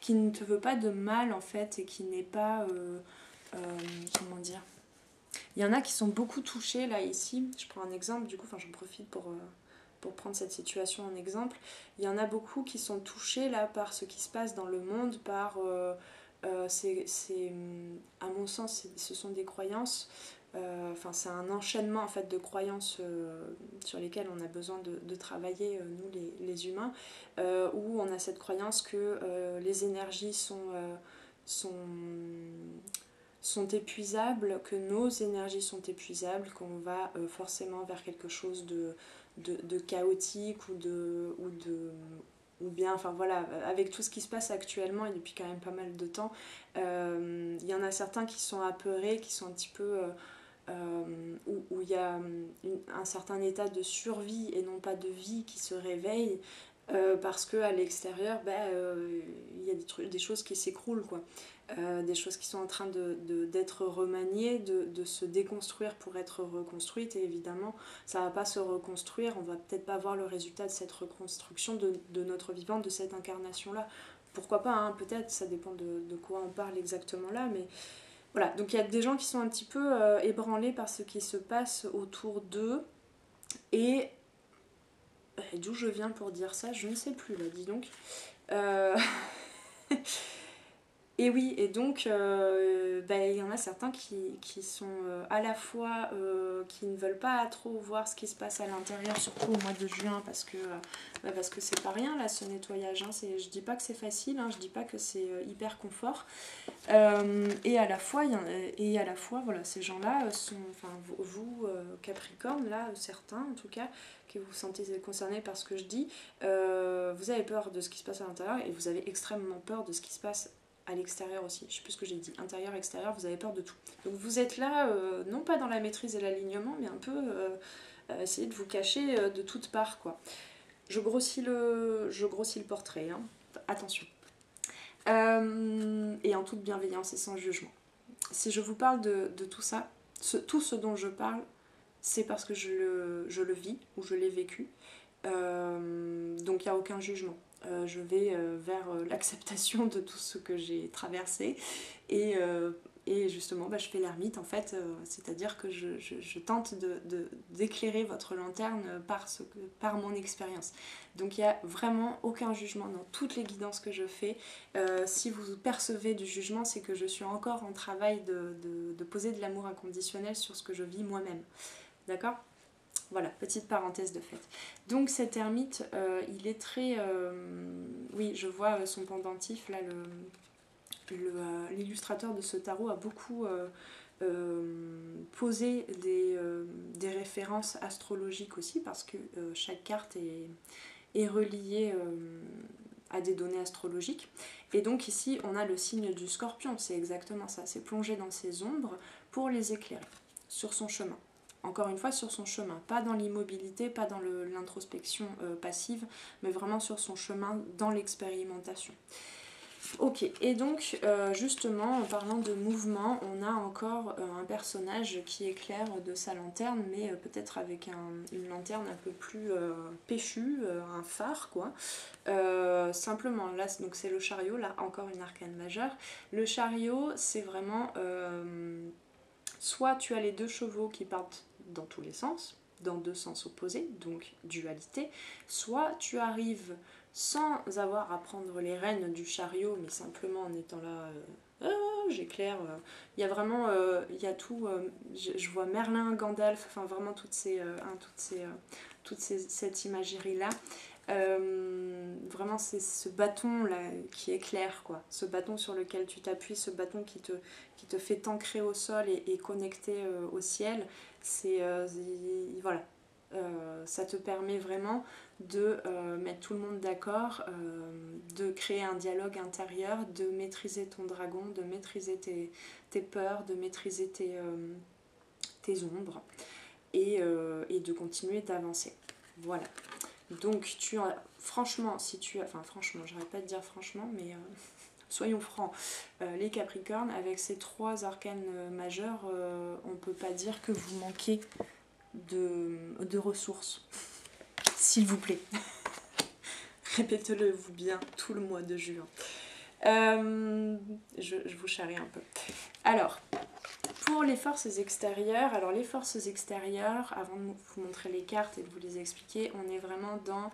[SPEAKER 1] qui ne te veut pas de mal en fait et qui n'est pas... comment dire? Il y en a qui sont beaucoup touchés là ici, je prends un exemple du coup, enfin j'en profite pour prendre cette situation en exemple. Il y en a beaucoup qui sont touchés là par ce qui se passe dans le monde, par... à mon sens, ce sont des croyances, enfin c'est un enchaînement en fait de croyances sur lesquelles on a besoin de travailler, nous les humains, où on a cette croyance que les énergies sont épuisables, que nos énergies sont épuisables, qu'on va forcément vers quelque chose de chaotique ou bien, enfin voilà, avec tout ce qui se passe actuellement et depuis quand même pas mal de temps, il y en a certains qui sont apeurés, qui sont un petit peu... où il y a un certain état de survie et non pas de vie qui se réveille, parce qu'à l'extérieur, il y a des choses qui s'écroulent, quoi. Des choses qui sont en train d'être remaniées, de se déconstruire pour être reconstruites, et évidemment ça va pas se reconstruire, on va peut-être pas voir le résultat de cette reconstruction de notre vivant, de cette incarnation là. Pourquoi pas, hein, peut-être, ça dépend de quoi on parle exactement là, mais voilà. Donc il y a des gens qui sont un petit peu ébranlés par ce qui se passe autour d'eux, et d'où je viens pour dire ça, je ne sais plus là, dis donc. Et oui, et donc il y en a certains qui sont à la fois qui ne veulent pas trop voir ce qui se passe à l'intérieur, surtout au mois de juin, parce que c'est pas rien là ce nettoyage, hein. Je dis pas que c'est facile, hein, je dis pas que c'est hyper confort, et à la fois voilà, ces gens-là sont, enfin vous Capricorne là, certains en tout cas, que vous vous sentez concernés par ce que je dis, vous avez peur de ce qui se passe à l'intérieur et vous avez extrêmement peur de ce qui se passe à l'extérieur aussi. Je sais plus ce que j'ai dit, intérieur, extérieur, vous avez peur de tout. Donc vous êtes là, non pas dans la maîtrise et l'alignement, mais un peu essayer de vous cacher de toutes parts, quoi. Je grossis le portrait, hein. Attention. Et en toute bienveillance et sans jugement. Si je vous parle de tout ça, tout ce dont je parle, c'est parce que je le vis ou je l'ai vécu. Donc il n'y a aucun jugement. Je vais vers l'acceptation de tout ce que j'ai traversé, et justement je fais l'ermite en fait, c'est-à-dire que je tente d'éclairer votre lanterne par mon expérience. Donc il n'y a vraiment aucun jugement dans toutes les guidances que je fais. Si vous percevez du jugement, c'est que je suis encore en travail de poser de l'amour inconditionnel sur ce que je vis moi-même. D'accord ? Voilà, petite parenthèse de fait. Donc cet ermite, il est très... oui, je vois son pendentif, là, l'illustrateur de ce tarot a beaucoup posé des références astrologiques aussi, parce que chaque carte est reliée à des données astrologiques. Et donc ici, on a le signe du Scorpion, c'est exactement ça, c'est plonger dans ses ombres pour les éclairer sur son chemin. Encore une fois, sur son chemin, pas dans l'immobilité, pas dans l'introspection passive, mais vraiment sur son chemin dans l'expérimentation. Ok, et donc justement, en parlant de mouvement, on a encore un personnage qui éclaire de sa lanterne, mais peut-être avec une lanterne un peu plus péchue, un phare quoi. Simplement, là donc c'est le chariot, là encore une arcane majeure. Le chariot, c'est vraiment... soit tu as les deux chevaux qui partent dans tous les sens, dans deux sens opposés, donc dualité, soit tu arrives sans avoir à prendre les rênes du chariot, mais simplement en étant là, j'éclaire. Il y a vraiment, il y a tout, je vois Merlin, Gandalf, enfin vraiment cette imagerie-là. Vraiment c'est ce bâton là qui éclaire quoi, ce bâton sur lequel tu t'appuies, ce bâton qui te fait t'ancrer au sol et connecter au ciel, voilà, ça te permet vraiment de mettre tout le monde d'accord, de créer un dialogue intérieur, de maîtriser ton dragon, de maîtriser tes peurs, de maîtriser tes ombres, et de continuer d'avancer. Voilà. Donc tu as, franchement, j'arrête pas de dire franchement, mais soyons francs, les Capricornes, avec ces trois arcanes majeurs, on peut pas dire que vous manquez de ressources. S'il vous plaît. Répétez-le vous bien tout le mois de juin. Je vous charrie un peu. Alors, pour les forces extérieures, avant de vous montrer les cartes et de vous les expliquer, on est vraiment dans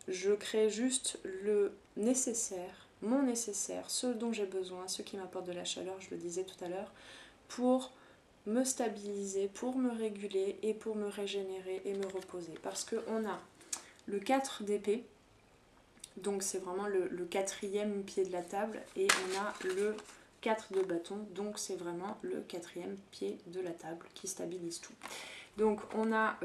[SPEAKER 1] je crée juste le nécessaire, mon nécessaire, ce dont j'ai besoin, ce qui m'apporte de la chaleur, je le disais tout à l'heure, pour me stabiliser, pour me réguler et pour me régénérer et me reposer. Parce qu'on a le 4 d'épée, donc c'est vraiment le quatrième pied de la table, et on a le 4 de bâton, donc c'est vraiment le quatrième pied de la table qui stabilise tout. Donc on a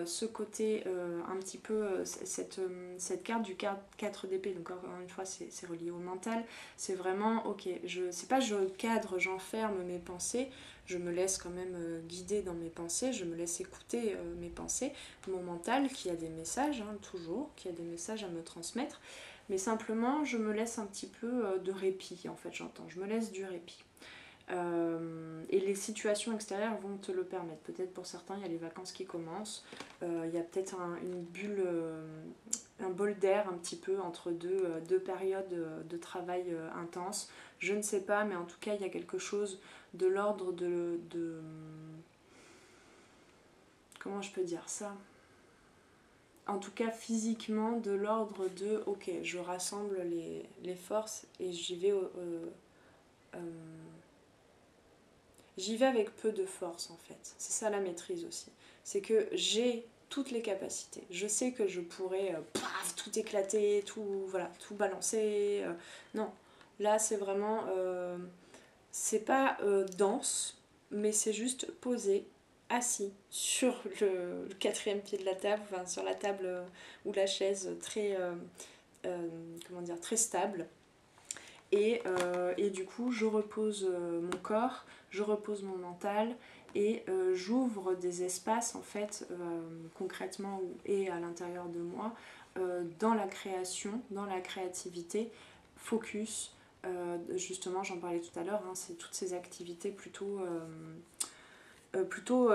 [SPEAKER 1] ce côté un petit peu, cette carte du 4 d'épée, donc encore une fois c'est relié au mental, c'est vraiment ok, c'est pas je cadre, j'enferme mes pensées, je me laisse quand même guider dans mes pensées, je me laisse écouter mes pensées, mon mental qui a des messages, hein, toujours, qui a des messages à me transmettre, mais simplement je me laisse un petit peu de répit en fait, j'entends, je me laisse du répit. Et les situations extérieures vont te le permettre. Peut-être pour certains, il y a les vacances qui commencent, il y a peut-être une bulle, un bol d'air un petit peu entre deux périodes de travail intense. Je ne sais pas, mais en tout cas, il y a quelque chose de l'ordre de... Comment je peux dire ça ? En tout cas, physiquement, de l'ordre de ok, je rassemble les forces et j'y vais j'y vais avec peu de force en fait. C'est ça la maîtrise aussi. C'est que j'ai toutes les capacités. Je sais que je pourrais tout éclater, tout balancer. Non, là c'est vraiment... c'est pas dense, mais c'est juste posé, assis sur le quatrième pied de la table, enfin sur la table ou la chaise très, comment dire, très stable. Et du coup, je repose mon corps, je repose mon mental et j'ouvre des espaces en fait concrètement et à l'intérieur de moi dans la création, dans la créativité, focus. Justement, j'en parlais tout à l'heure, hein, c'est toutes ces activités plutôt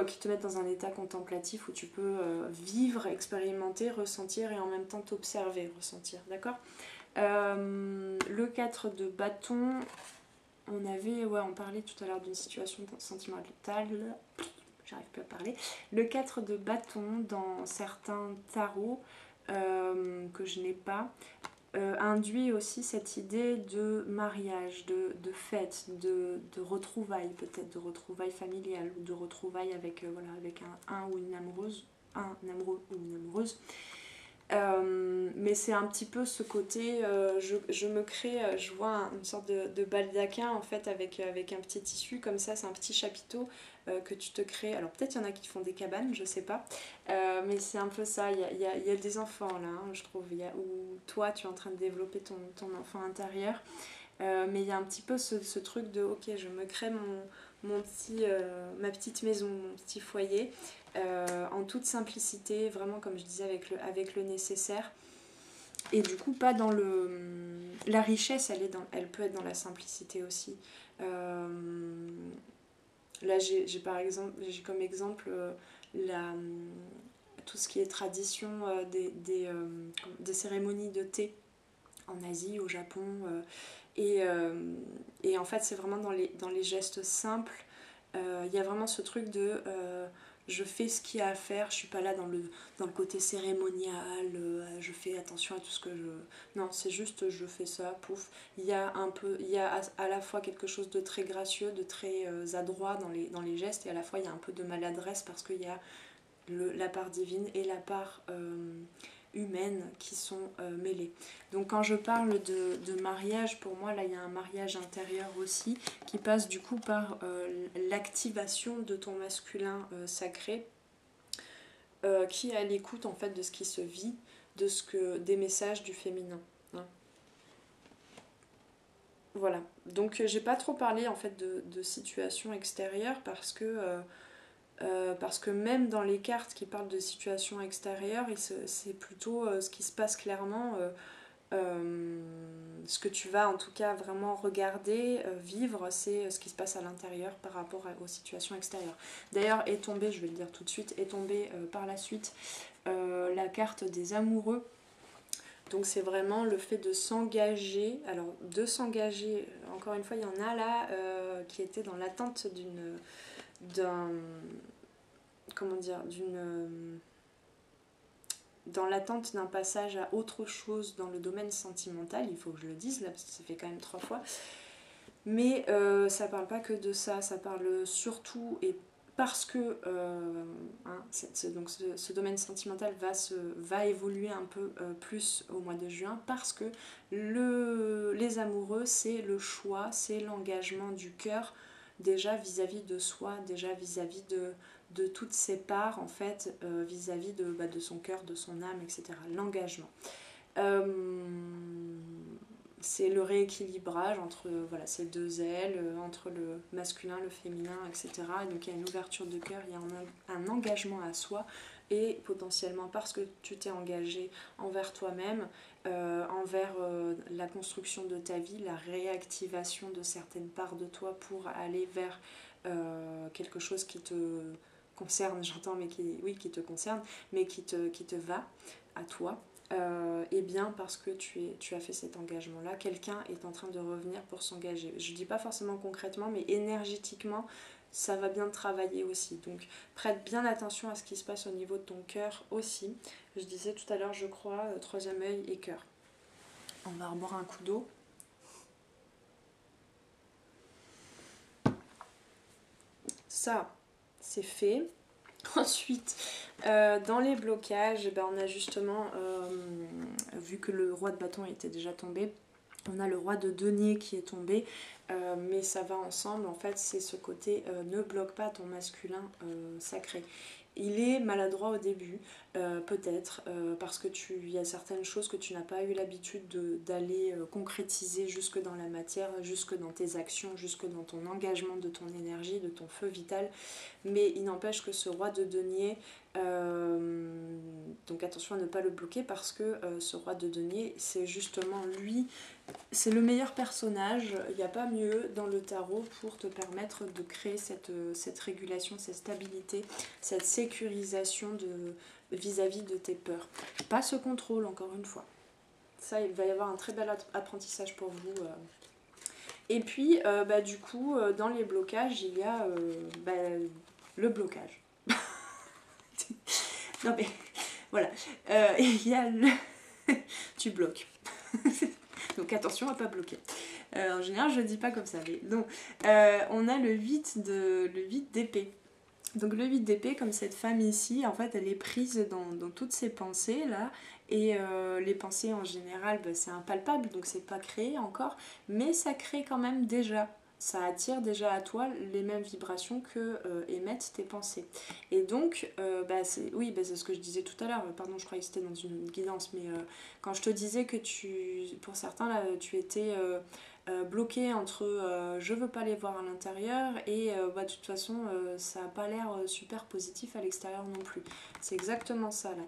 [SPEAKER 1] qui te mettent dans un état contemplatif où tu peux vivre, expérimenter, ressentir et en même temps t'observer, ressentir, d'accord ? Le 4 de bâton, on parlait tout à l'heure d'une situation sentimentale, j'arrive plus à parler. Le 4 de bâton dans certains tarots que je n'ai pas, induit aussi cette idée de mariage, de fête, de retrouvailles, peut-être de retrouvailles familiales ou de retrouvailles avec, avec un ou une amoureuse, un amoureux ou une amoureuse. Mais c'est un petit peu ce côté, je me crée, je vois une sorte de baldaquin en fait avec un petit tissu comme ça, c'est un petit chapiteau que tu te crées. Alors peut-être il y en a qui font des cabanes, je sais pas, mais c'est un peu ça, il y a des enfants là, hein, je trouve, où toi tu es en train de développer ton enfant intérieur, mais il y a un petit peu ce truc de ok, je me crée ma petite maison, mon petit foyer, en toute simplicité, vraiment comme je disais avec le nécessaire. Et du coup, pas dans le... La richesse, elle peut être dans la simplicité aussi. Là, j'ai comme exemple tout ce qui est tradition des cérémonies de thé en Asie, au Japon. Et en fait, c'est vraiment dans les gestes simples. Il y a vraiment ce truc de je fais ce qu'il y a à faire, je suis pas là dans le côté cérémonial, je fais attention à tout ce que je... Non, c'est juste je fais ça, pouf. Il y a à la fois quelque chose de très gracieux, de très adroit dans les gestes, et à la fois il y a un peu de maladresse parce qu'il y a la part divine et la part humaines qui sont mêlées. Donc quand je parle de mariage, pour moi là il y a un mariage intérieur aussi qui passe du coup par l'activation de ton masculin sacré qui est à l'écoute en fait de ce qui se vit, des messages du féminin. Hein. Voilà, donc j'ai pas trop parlé en fait de situation extérieure parce que même dans les cartes qui parlent de situation extérieure, c'est plutôt ce qui se passe clairement, ce que tu vas en tout cas vraiment regarder, vivre, c'est ce qui se passe à l'intérieur par rapport aux situations extérieures. D'ailleurs, est tombé, je vais le dire tout de suite, est tombé par la suite la carte des amoureux. Donc c'est vraiment le fait de s'engager. Alors de s'engager, encore une fois, il y en a là qui étaient dans l'attente comment dire, dans l'attente d'un passage à autre chose dans le domaine sentimental, il faut que je le dise là parce que ça fait quand même 3 fois. Mais ça parle pas que de ça, ça parle surtout et parce que donc ce domaine sentimental va évoluer un peu plus au mois de juin, parce que les amoureux, c'est le choix, c'est l'engagement du cœur, déjà vis-à-vis de soi, déjà vis-à-vis de toutes ses parts, en fait, vis-à-vis de son cœur, de son âme, etc. L'engagement. C'est le rééquilibrage entre ces deux ailes, entre le masculin, le féminin, etc. Donc il y a une ouverture de cœur, il y a un engagement à soi, et potentiellement parce que tu t'es engagé envers toi-même, envers la construction de ta vie, la réactivation de certaines parts de toi pour aller vers quelque chose qui te concerne, j'entends, mais qui te concerne, mais qui te va à toi. Et bien parce que tu as fait cet engagement-là, quelqu'un est en train de revenir pour s'engager. Je ne dis pas forcément concrètement, mais énergétiquement, ça va bien travailler aussi. Donc prête bien attention à ce qui se passe au niveau de ton cœur aussi. Je disais tout à l'heure, je crois, troisième œil et cœur. On va reboire un coup d'eau. Ça, c'est fait. Ensuite, dans les blocages, on a justement, vu que le roi de bâton était déjà tombé, on a le roi de denier qui est tombé, mais ça va ensemble. En fait, c'est ce côté ne bloque pas ton masculin sacré. Il est maladroit au début, peut-être, parce que il y a certaines choses que tu n'as pas eu l'habitude d'aller concrétiser jusque dans la matière, jusque dans tes actions, jusque dans ton engagement, de ton énergie, de ton feu vital. Mais il n'empêche que ce roi de denier, donc attention à ne pas le bloquer, parce que ce roi de denier, c'est justement lui, c'est le meilleur personnage. Il n'y a pas mieux dans le tarot pour te permettre de créer cette régulation, cette stabilité, cette sécurisation vis-à-vis de tes peurs. Pas ce contrôle, encore une fois. Ça, il va y avoir un très bel apprentissage pour vous. Et puis, du coup, dans les blocages, il y a le blocage. Non mais, voilà. Il y a le... tu bloques. Donc attention à pas bloquer. En général, je ne dis pas comme ça. Mais... Donc, on a le 8 d'épée. Donc le 8 d'épée, comme cette femme ici, en fait, elle est prise dans toutes ses pensées, là. Et les pensées, en général, c'est impalpable, donc c'est pas créé encore. Mais ça crée quand même déjà. Ça attire déjà à toi les mêmes vibrations que émettent tes pensées. Et donc, c'est ce que je disais tout à l'heure. Pardon, je croyais que c'était dans une guidance, mais quand je te disais que pour certains, là, tu étais bloqué entre je veux pas les voir à l'intérieur et de toute façon, ça n'a pas l'air super positif à l'extérieur non plus. C'est exactement ça, là.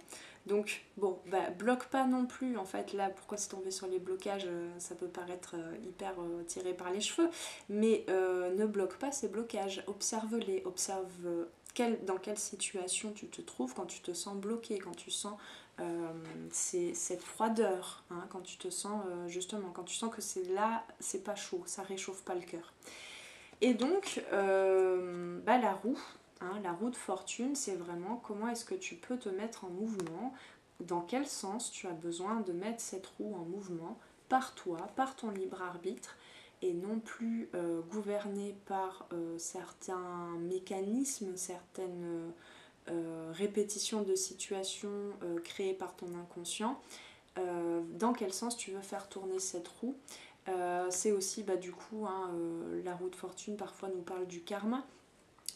[SPEAKER 1] Donc, bon, bloque pas non plus, en fait, là, pourquoi c'est tombé sur les blocages, ça peut paraître hyper tiré par les cheveux, mais ne bloque pas ces blocages, observe-les, observe dans quelle situation tu te trouves quand tu te sens bloqué, quand tu sens cette froideur, hein, quand tu te sens, justement, quand tu sens que c'est là, c'est pas chaud, ça réchauffe pas le cœur. Et donc, la roue, hein, la roue de fortune, c'est vraiment comment est-ce que tu peux te mettre en mouvement, dans quel sens tu as besoin de mettre cette roue en mouvement par toi, par ton libre arbitre, et non plus gouverné par certains mécanismes, certaines répétitions de situations créées par ton inconscient. Dans quel sens tu veux faire tourner cette roue. C'est aussi du coup la roue de fortune parfois nous parle du karma,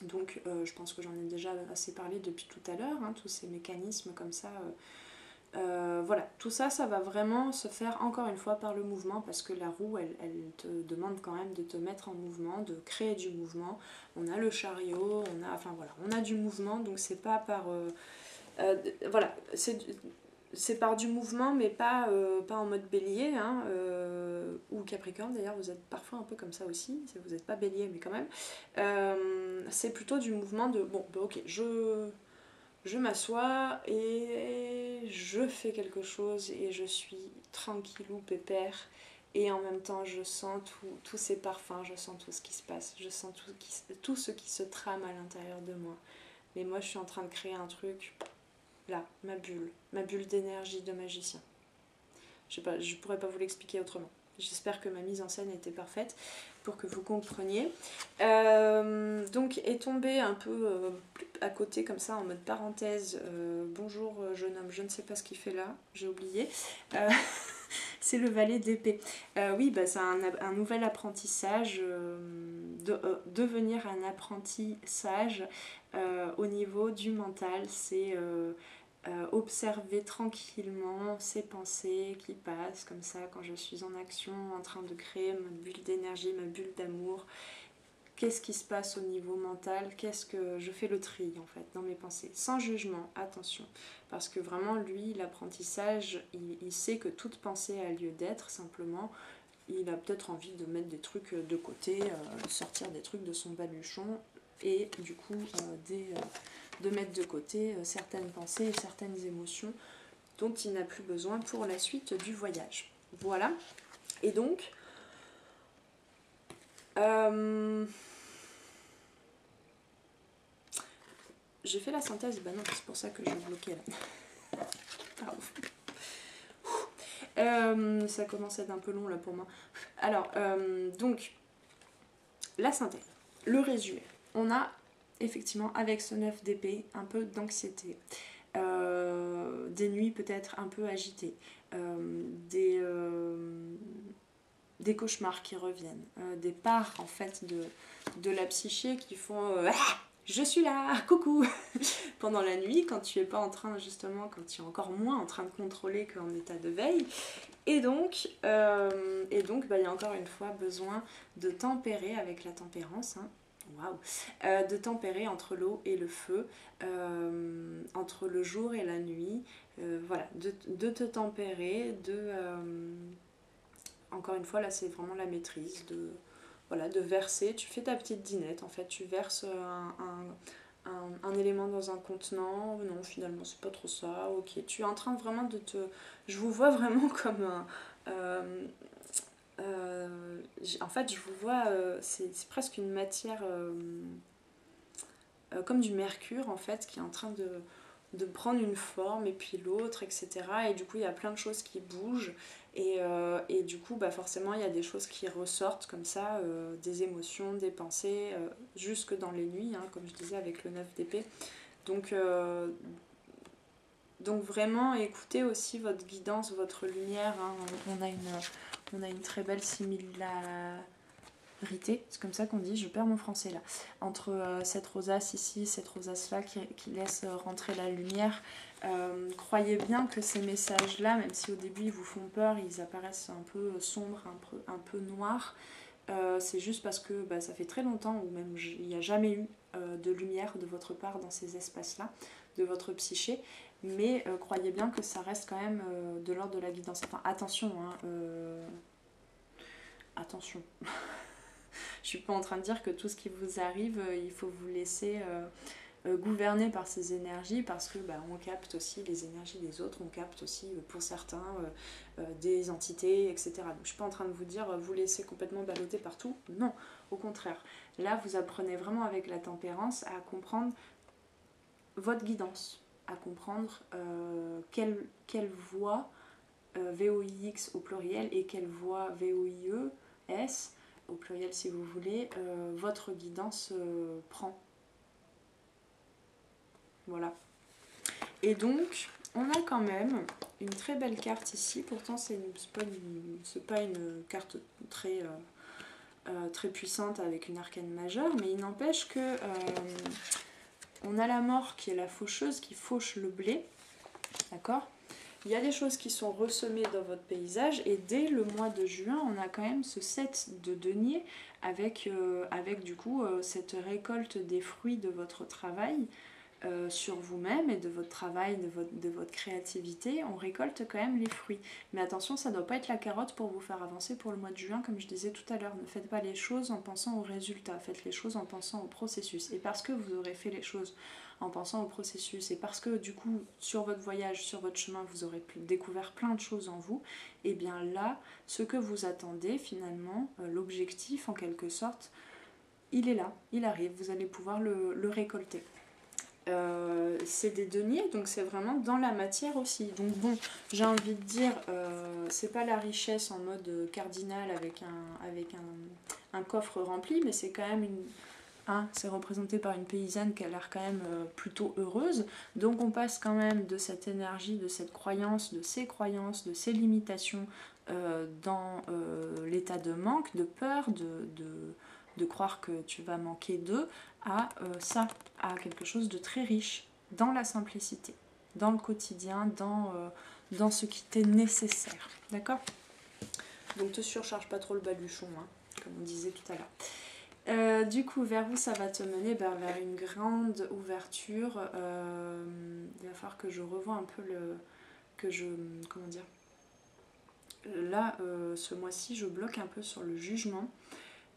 [SPEAKER 1] donc je pense que j'en ai déjà assez parlé depuis tout à l'heure, hein, tous ces mécanismes comme ça, voilà, tout ça, ça va vraiment se faire encore une fois par le mouvement, parce que la roue elle te demande quand même de te mettre en mouvement, de créer du mouvement. On a le chariot, on a du mouvement, donc c'est pas par voilà, c'est par du mouvement, mais pas en mode bélier, hein, ou capricorne d'ailleurs, vous êtes parfois un peu comme ça aussi, vous n'êtes pas bélier mais quand même. C'est plutôt du mouvement de, ok, je m'assois et je fais quelque chose et je suis tranquillou, pépère. Et en même temps, je sens tous ces parfums, je sens tout ce qui se passe, je sens tout ce qui se trame à l'intérieur de moi. Mais moi, je suis en train de créer un truc, là, ma bulle d'énergie de magicien. Je sais pas, je pourrais pas vous l'expliquer autrement. J'espère que ma mise en scène était parfaite pour que vous compreniez. Donc est tombé un peu à côté comme ça en mode parenthèse. Bonjour jeune homme, je ne sais pas ce qu'il fait là, j'ai oublié. C'est le valet d'épée. Oui, bah, c'est un nouvel apprentissage, devenir un apprenti sage au niveau du mental. C'est observer tranquillement ces pensées qui passent comme ça quand je suis en action, en train de créer ma bulle d'énergie, ma bulle d'amour. Qu'est-ce qui se passe au niveau mental? Qu'est-ce que je fais le tri en fait dans mes pensées? Sans jugement, attention. Parce que vraiment, lui, l'apprentissage, il sait que toute pensée a lieu d'être, simplement. Il a peut-être envie de mettre des trucs de côté, sortir des trucs de son baluchon et du coup de mettre de côté certaines pensées et certaines émotions dont il n'a plus besoin pour la suite du voyage. Voilà. Et donc, j'ai fait la synthèse, bah non, c'est pour ça que je bloquais là. Pardon. Ça commence à être un peu long là pour moi. Alors, donc, la synthèse, le résumé. On a effectivement avec ce 9 d'épée un peu d'anxiété, des nuits peut-être un peu agitées, des cauchemars qui reviennent, des parts en fait de la psyché qui font je suis là, coucou pendant la nuit quand tu es pas en train justement, quand tu es encore moins en train de contrôler qu'en état de veille. Et donc, bah, y a encore une fois besoin de tempérer avec la tempérance, hein. Waouh, de tempérer entre l'eau et le feu, entre le jour et la nuit, voilà, de te tempérer, encore une fois là c'est vraiment la maîtrise, voilà, de verser, tu fais ta petite dinette en fait, tu verses un élément dans un contenant, non finalement c'est pas trop ça, ok, tu es en train vraiment de te... Je vous vois vraiment comme un... en fait je vous vois, c'est presque une matière comme du mercure en fait qui est en train de prendre une forme et puis l'autre, etc. Et du coup il y a plein de choses qui bougent et du coup bah forcément il y a des choses qui ressortent comme ça, des émotions, des pensées, jusque dans les nuits, hein, comme je disais avec le 9 d'épée. Donc vraiment écoutez aussi votre guidance, votre lumière, hein. On a une très belle similarité, c'est comme ça qu'on dit, je perds mon français là, entre cette rosace ici, cette rosace là qui laisse rentrer la lumière. Croyez bien que ces messages là, même si au début ils vous font peur, ils apparaissent un peu sombres, un peu noirs, c'est juste parce que bah, ça fait très longtemps, ou même il n'y a jamais eu de lumière de votre part dans ces espaces là, de votre psyché. Mais croyez bien que ça reste quand même de l'ordre de la guidance. Enfin attention, hein, attention. Je suis pas en train de dire que tout ce qui vous arrive, il faut vous laisser gouverner par ces énergies, parce que bah, on capte aussi les énergies des autres, on capte aussi pour certains des entités, etc. Donc je suis pas en train de vous dire vous laissez complètement balloter partout, non, au contraire. Là vous apprenez vraiment avec la tempérance à comprendre votre guidance, à comprendre quelle voie VOIX au pluriel et quelle voie VOIES au pluriel si vous voulez, votre guidance prend. Voilà. Et donc, on a quand même une très belle carte ici. Pourtant, c'est pas une carte très, très puissante avec une arcane majeure, mais il n'empêche que on a la mort qui est la faucheuse, qui fauche le blé. D'accord ? Il y a des choses qui sont ressemées dans votre paysage et dès le mois de juin, on a quand même ce 7 de denier avec du coup cette récolte des fruits de votre travail. sur vous-même et de votre travail, de votre créativité, on récolte quand même les fruits. Mais attention, ça ne doit pas être la carotte pour vous faire avancer pour le mois de juin, comme je disais tout à l'heure. Ne faites pas les choses en pensant au résultat, faites les choses en pensant au processus. Et parce que vous aurez fait les choses en pensant au processus, et parce que du coup, sur votre voyage, sur votre chemin, vous aurez découvert plein de choses en vous, et bien là, ce que vous attendez finalement, l'objectif en quelque sorte, il est là, il arrive, vous allez pouvoir le récolter. C'est des deniers, donc c'est vraiment dans la matière aussi. Donc bon, j'ai envie de dire, c'est pas la richesse en mode cardinal avec un coffre rempli, mais c'est quand même c'est représenté par une paysanne qui a l'air quand même plutôt heureuse. Donc on passe quand même de cette énergie, de cette croyance, de ces limitations dans l'état de manque, de peur, de croire que tu vas manquer d'eux, à ça, à quelque chose de très riche, dans la simplicité, dans le quotidien, dans ce qui t'est nécessaire. D'accord? Donc te surcharge pas trop le baluchon, hein, comme on disait tout à l'heure. Du coup, vers où ça va te mener? Vers une grande ouverture. Il va falloir que je revoie un peu comment dire? Là, ce mois-ci, je bloque un peu sur le jugement.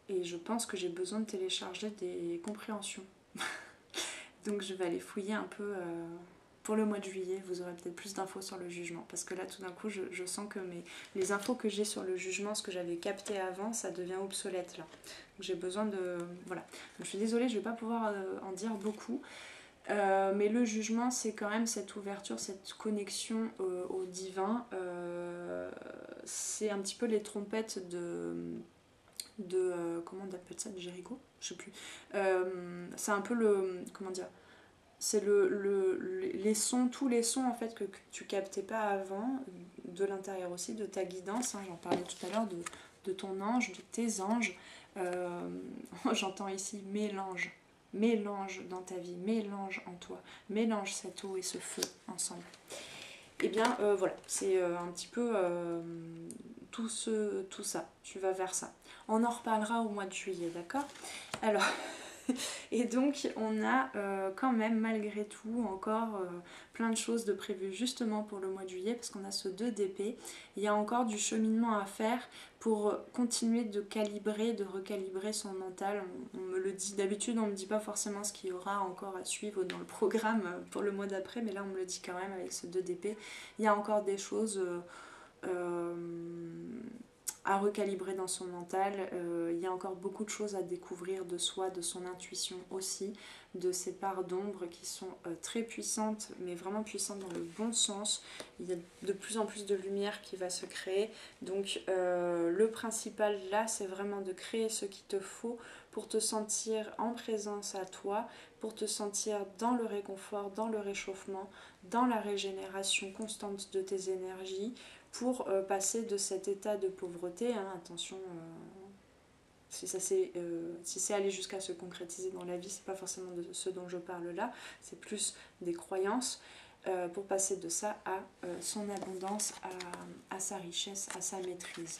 [SPEAKER 1] Et je pense que j'ai besoin de télécharger des compréhensions. Donc je vais aller fouiller un peu pour le mois de juillet. Vous aurez peut-être plus d'infos sur le jugement. Parce que là, tout d'un coup, je sens que les infos que j'ai sur le jugement, ce que j'avais capté avant, ça devient obsolète là. Donc j'ai besoin de... Voilà. Donc, je suis désolée, je ne vais pas pouvoir en dire beaucoup. Mais le jugement, c'est quand même cette ouverture, cette connexion au divin. C'est un petit peu les trompettes comment on appelle ça, de Jéricho, je sais plus. C'est un peu comment dire, c'est les sons, tous les sons en fait que tu captais pas avant, de l'intérieur aussi, de ta guidance, hein, j'en parlais tout à l'heure, de ton ange, de tes anges. J'entends ici mélange dans ta vie, mélange en toi, mélange cette eau et ce feu ensemble. Et bien voilà, c'est un petit peu tout ça, tu vas vers ça. On en reparlera au mois de juillet, d'accord? Alors, et donc on a quand même malgré tout encore plein de choses de prévues justement pour le mois de juillet, parce qu'on a ce 2 d'épée. Il y a encore du cheminement à faire pour continuer de calibrer, de recalibrer son mental. On me le dit, d'habitude on ne me dit pas forcément ce qu'il y aura encore à suivre dans le programme pour le mois d'après, mais là on me le dit quand même avec ce 2 d'épée. Il y a encore des choses à recalibrer dans son mental. Il y a encore beaucoup de choses à découvrir de soi, de son intuition aussi, de ses parts d'ombre qui sont très puissantes, mais vraiment puissantes dans le bon sens. Il y a de plus en plus de lumière qui va se créer. Donc le principal là, c'est vraiment de créer ce qu'il te faut pour te sentir en présence à toi, pour te sentir dans le réconfort, dans le réchauffement, dans la régénération constante de tes énergies, pour passer de cet état de pauvreté, hein, attention, si c'est aller jusqu'à se concrétiser dans la vie, c'est pas forcément de ce dont je parle là, c'est plus des croyances, pour passer de ça à son abondance, à sa richesse, à sa maîtrise.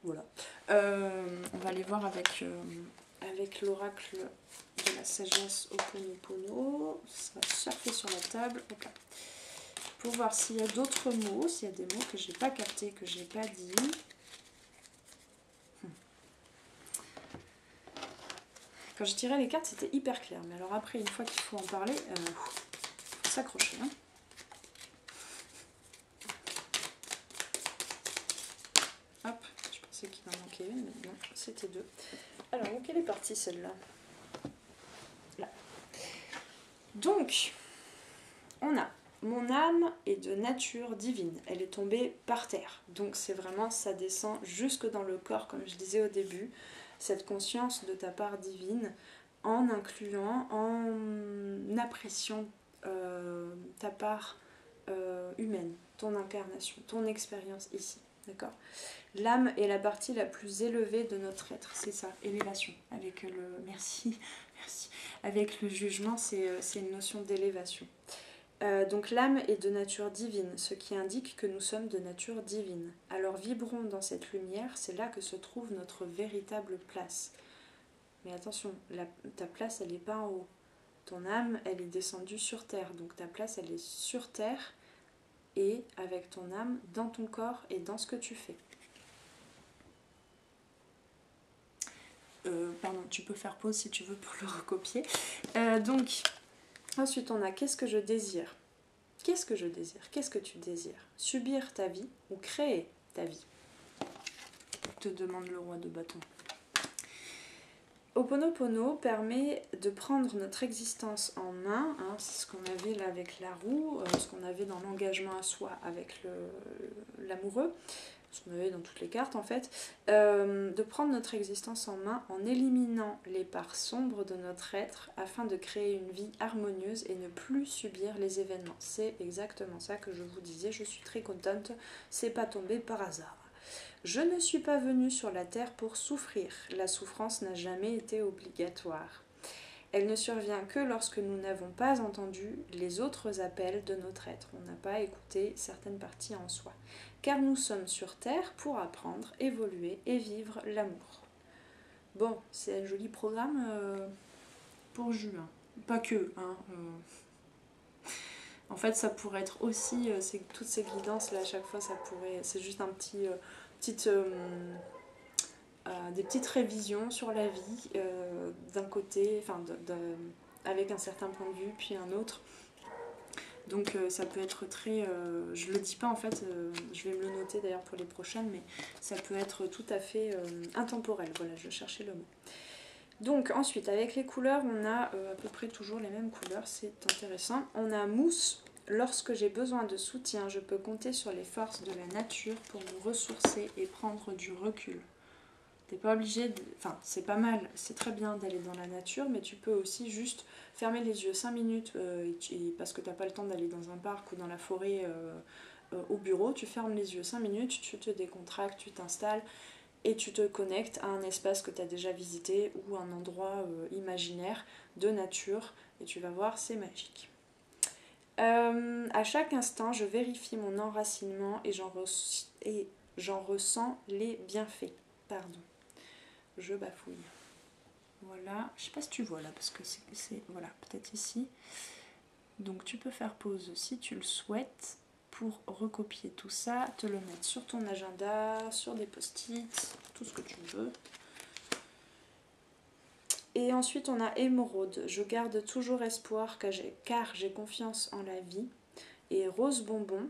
[SPEAKER 1] Voilà. On va aller voir avec l'oracle de la sagesse Ho'oponopono. Ça va surfer sur la table. Okay. Pour voir s'il y a d'autres mots, s'il y a des mots que j'ai pas captés, que j'ai pas dit. Quand je tirais les cartes, c'était hyper clair. Mais alors après, une fois qu'il faut en parler, faut s'accrocher. Hein. Hop, je pensais qu'il en manquait une, mais non, c'était 2. Alors, où quelle est partie celle-là? Là. Donc, on a... Mon âme est de nature divine, elle est tombée par terre. Donc c'est vraiment, ça descend jusque dans le corps, comme je disais au début, cette conscience de ta part divine, en incluant, en appréciant ta part humaine, ton incarnation, ton expérience ici. D'accord? L'âme est la partie la plus élevée de notre être, c'est ça, élévation. Avec le... Merci. Avec le jugement, c'est une notion d'élévation. Donc l'âme est de nature divine, ce qui indique que nous sommes de nature divine. Alors vibrons dans cette lumière, c'est là que se trouve notre véritable place. Mais attention, ta place, elle n'est pas en haut. Ton âme, elle est descendue sur Terre, donc ta place, elle est sur Terre et avec ton âme dans ton corps et dans ce que tu fais. Pardon, tu peux faire pause si tu veux pour le recopier. Donc, ensuite on a qu'est-ce que je désire? Qu'est-ce que je désire? Qu'est-ce que tu désires? Subir ta vie ou créer ta vie? Te demande le roi de bâton. Ho'oponopono permet de prendre notre existence en main, hein, c'est ce qu'on avait là avec la roue, ce qu'on avait dans l'engagement à soi avec l'amoureux, ce qu'on avait dans toutes les cartes en fait, de prendre notre existence en main en éliminant les parts sombres de notre être afin de créer une vie harmonieuse et ne plus subir les événements. C'est exactement ça que je vous disais, je suis très contente, c'est pas tombé par hasard. Je ne suis pas venue sur la terre pour souffrir. La souffrance n'a jamais été obligatoire. Elle ne survient que lorsque nous n'avons pas entendu les autres appels de notre être. On n'a pas écouté certaines parties en soi. Car nous sommes sur terre pour apprendre, évoluer et vivre l'amour. Bon, c'est un joli programme pour juin. Pas que, hein. En fait, ça pourrait être aussi, toutes ces guidances là, à chaque fois, ça pourrait, c'est juste un petit... des petites révisions sur la vie d'un côté, enfin avec un certain point de vue puis un autre, donc ça peut être très, je le dis pas en fait, je vais me le noter d'ailleurs pour les prochaines, mais ça peut être tout à fait intemporel, voilà, je cherchais le mot. Donc ensuite avec les couleurs on a à peu près toujours les mêmes couleurs, c'est intéressant. On a mousse. Lorsque j'ai besoin de soutien, je peux compter sur les forces de la nature pour me ressourcer et prendre du recul. T'es pas obligé de... Enfin, c'est pas mal, c'est très bien d'aller dans la nature, mais tu peux aussi juste fermer les yeux 5 minutes parce que t'as pas le temps d'aller dans un parc ou dans la forêt au bureau. Tu fermes les yeux 5 minutes, tu te décontractes, tu t'installes et tu te connectes à un espace que tu as déjà visité ou un endroit imaginaire de nature et tu vas voir, c'est magique. À chaque instant, je vérifie mon enracinement et j'en ressens les bienfaits. Pardon, je bafouille. Voilà, je sais pas si tu vois là, parce que c'est voilà, peut-être ici. Donc tu peux faire pause si tu le souhaites pour recopier tout ça, te le mettre sur ton agenda, sur des post-it, tout ce que tu veux. Et ensuite on a émeraude, je garde toujours espoir car j'ai confiance en la vie. Et rose bonbon,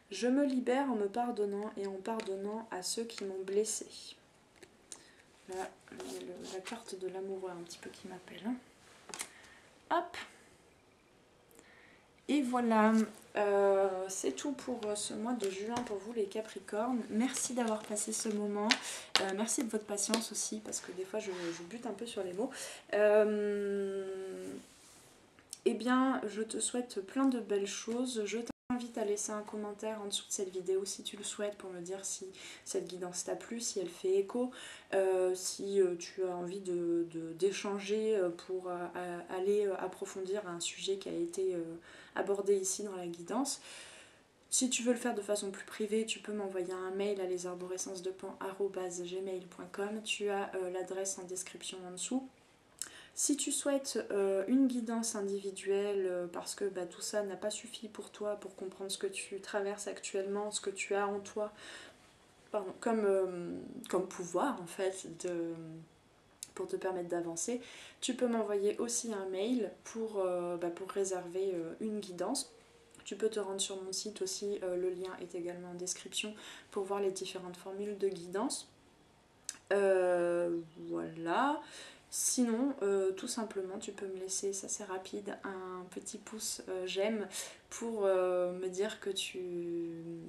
[SPEAKER 1] je me libère en me pardonnant et en pardonnant à ceux qui m'ont blessée. Là, la carte de l'amoureux un petit peu qui m'appelle. Hop. Et voilà, c'est tout pour ce mois de juin pour vous les Capricornes. Merci d'avoir passé ce moment. Merci de votre patience aussi parce que des fois je bute un peu sur les mots. Eh bien, je te souhaite plein de belles choses. Je t'invite à laisser un commentaire en dessous de cette vidéo si tu le souhaites pour me dire si cette guidance t'a plu, si elle fait écho, si tu as envie d'échanger pour aller approfondir un sujet qui a été abordé ici dans la guidance. Si tu veux le faire de façon plus privée, tu peux m'envoyer un mail à lesarborescencesdepan@gmail.com. Tu as l'adresse en description en dessous. Si tu souhaites une guidance individuelle parce que tout ça n'a pas suffi pour toi pour comprendre ce que tu traverses actuellement, ce que tu as en toi, pardon, comme pouvoir en fait pour te permettre d'avancer, tu peux m'envoyer aussi un mail pour réserver une guidance. Tu peux te rendre sur mon site aussi, le lien est également en description pour voir les différentes formules de guidance. Voilà. Sinon, tout simplement, tu peux me laisser, ça c'est rapide, un petit pouce j'aime pour me dire que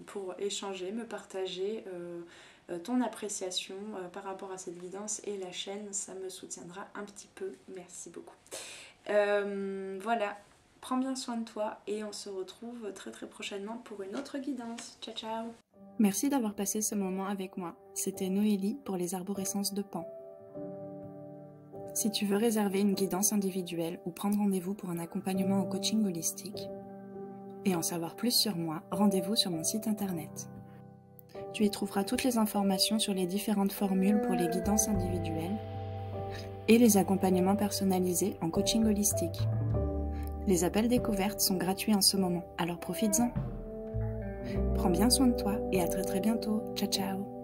[SPEAKER 1] pour échanger, me partager ton appréciation par rapport à cette guidance et la chaîne, ça me soutiendra un petit peu. Merci beaucoup. Voilà, prends bien soin de toi et on se retrouve très très prochainement pour une autre guidance. Ciao ciao.
[SPEAKER 2] Merci d'avoir passé ce moment avec moi. C'était Noélie pour les arborescences de Pan. Si tu veux réserver une guidance individuelle ou prendre rendez-vous pour un accompagnement au coaching holistique et en savoir plus sur moi, rendez-vous sur mon site internet. Tu y trouveras toutes les informations sur les différentes formules pour les guidances individuelles et les accompagnements personnalisés en coaching holistique. Les appels découvertes sont gratuits en ce moment, alors profites-en. Prends bien soin de toi et à très bientôt. Ciao ciao.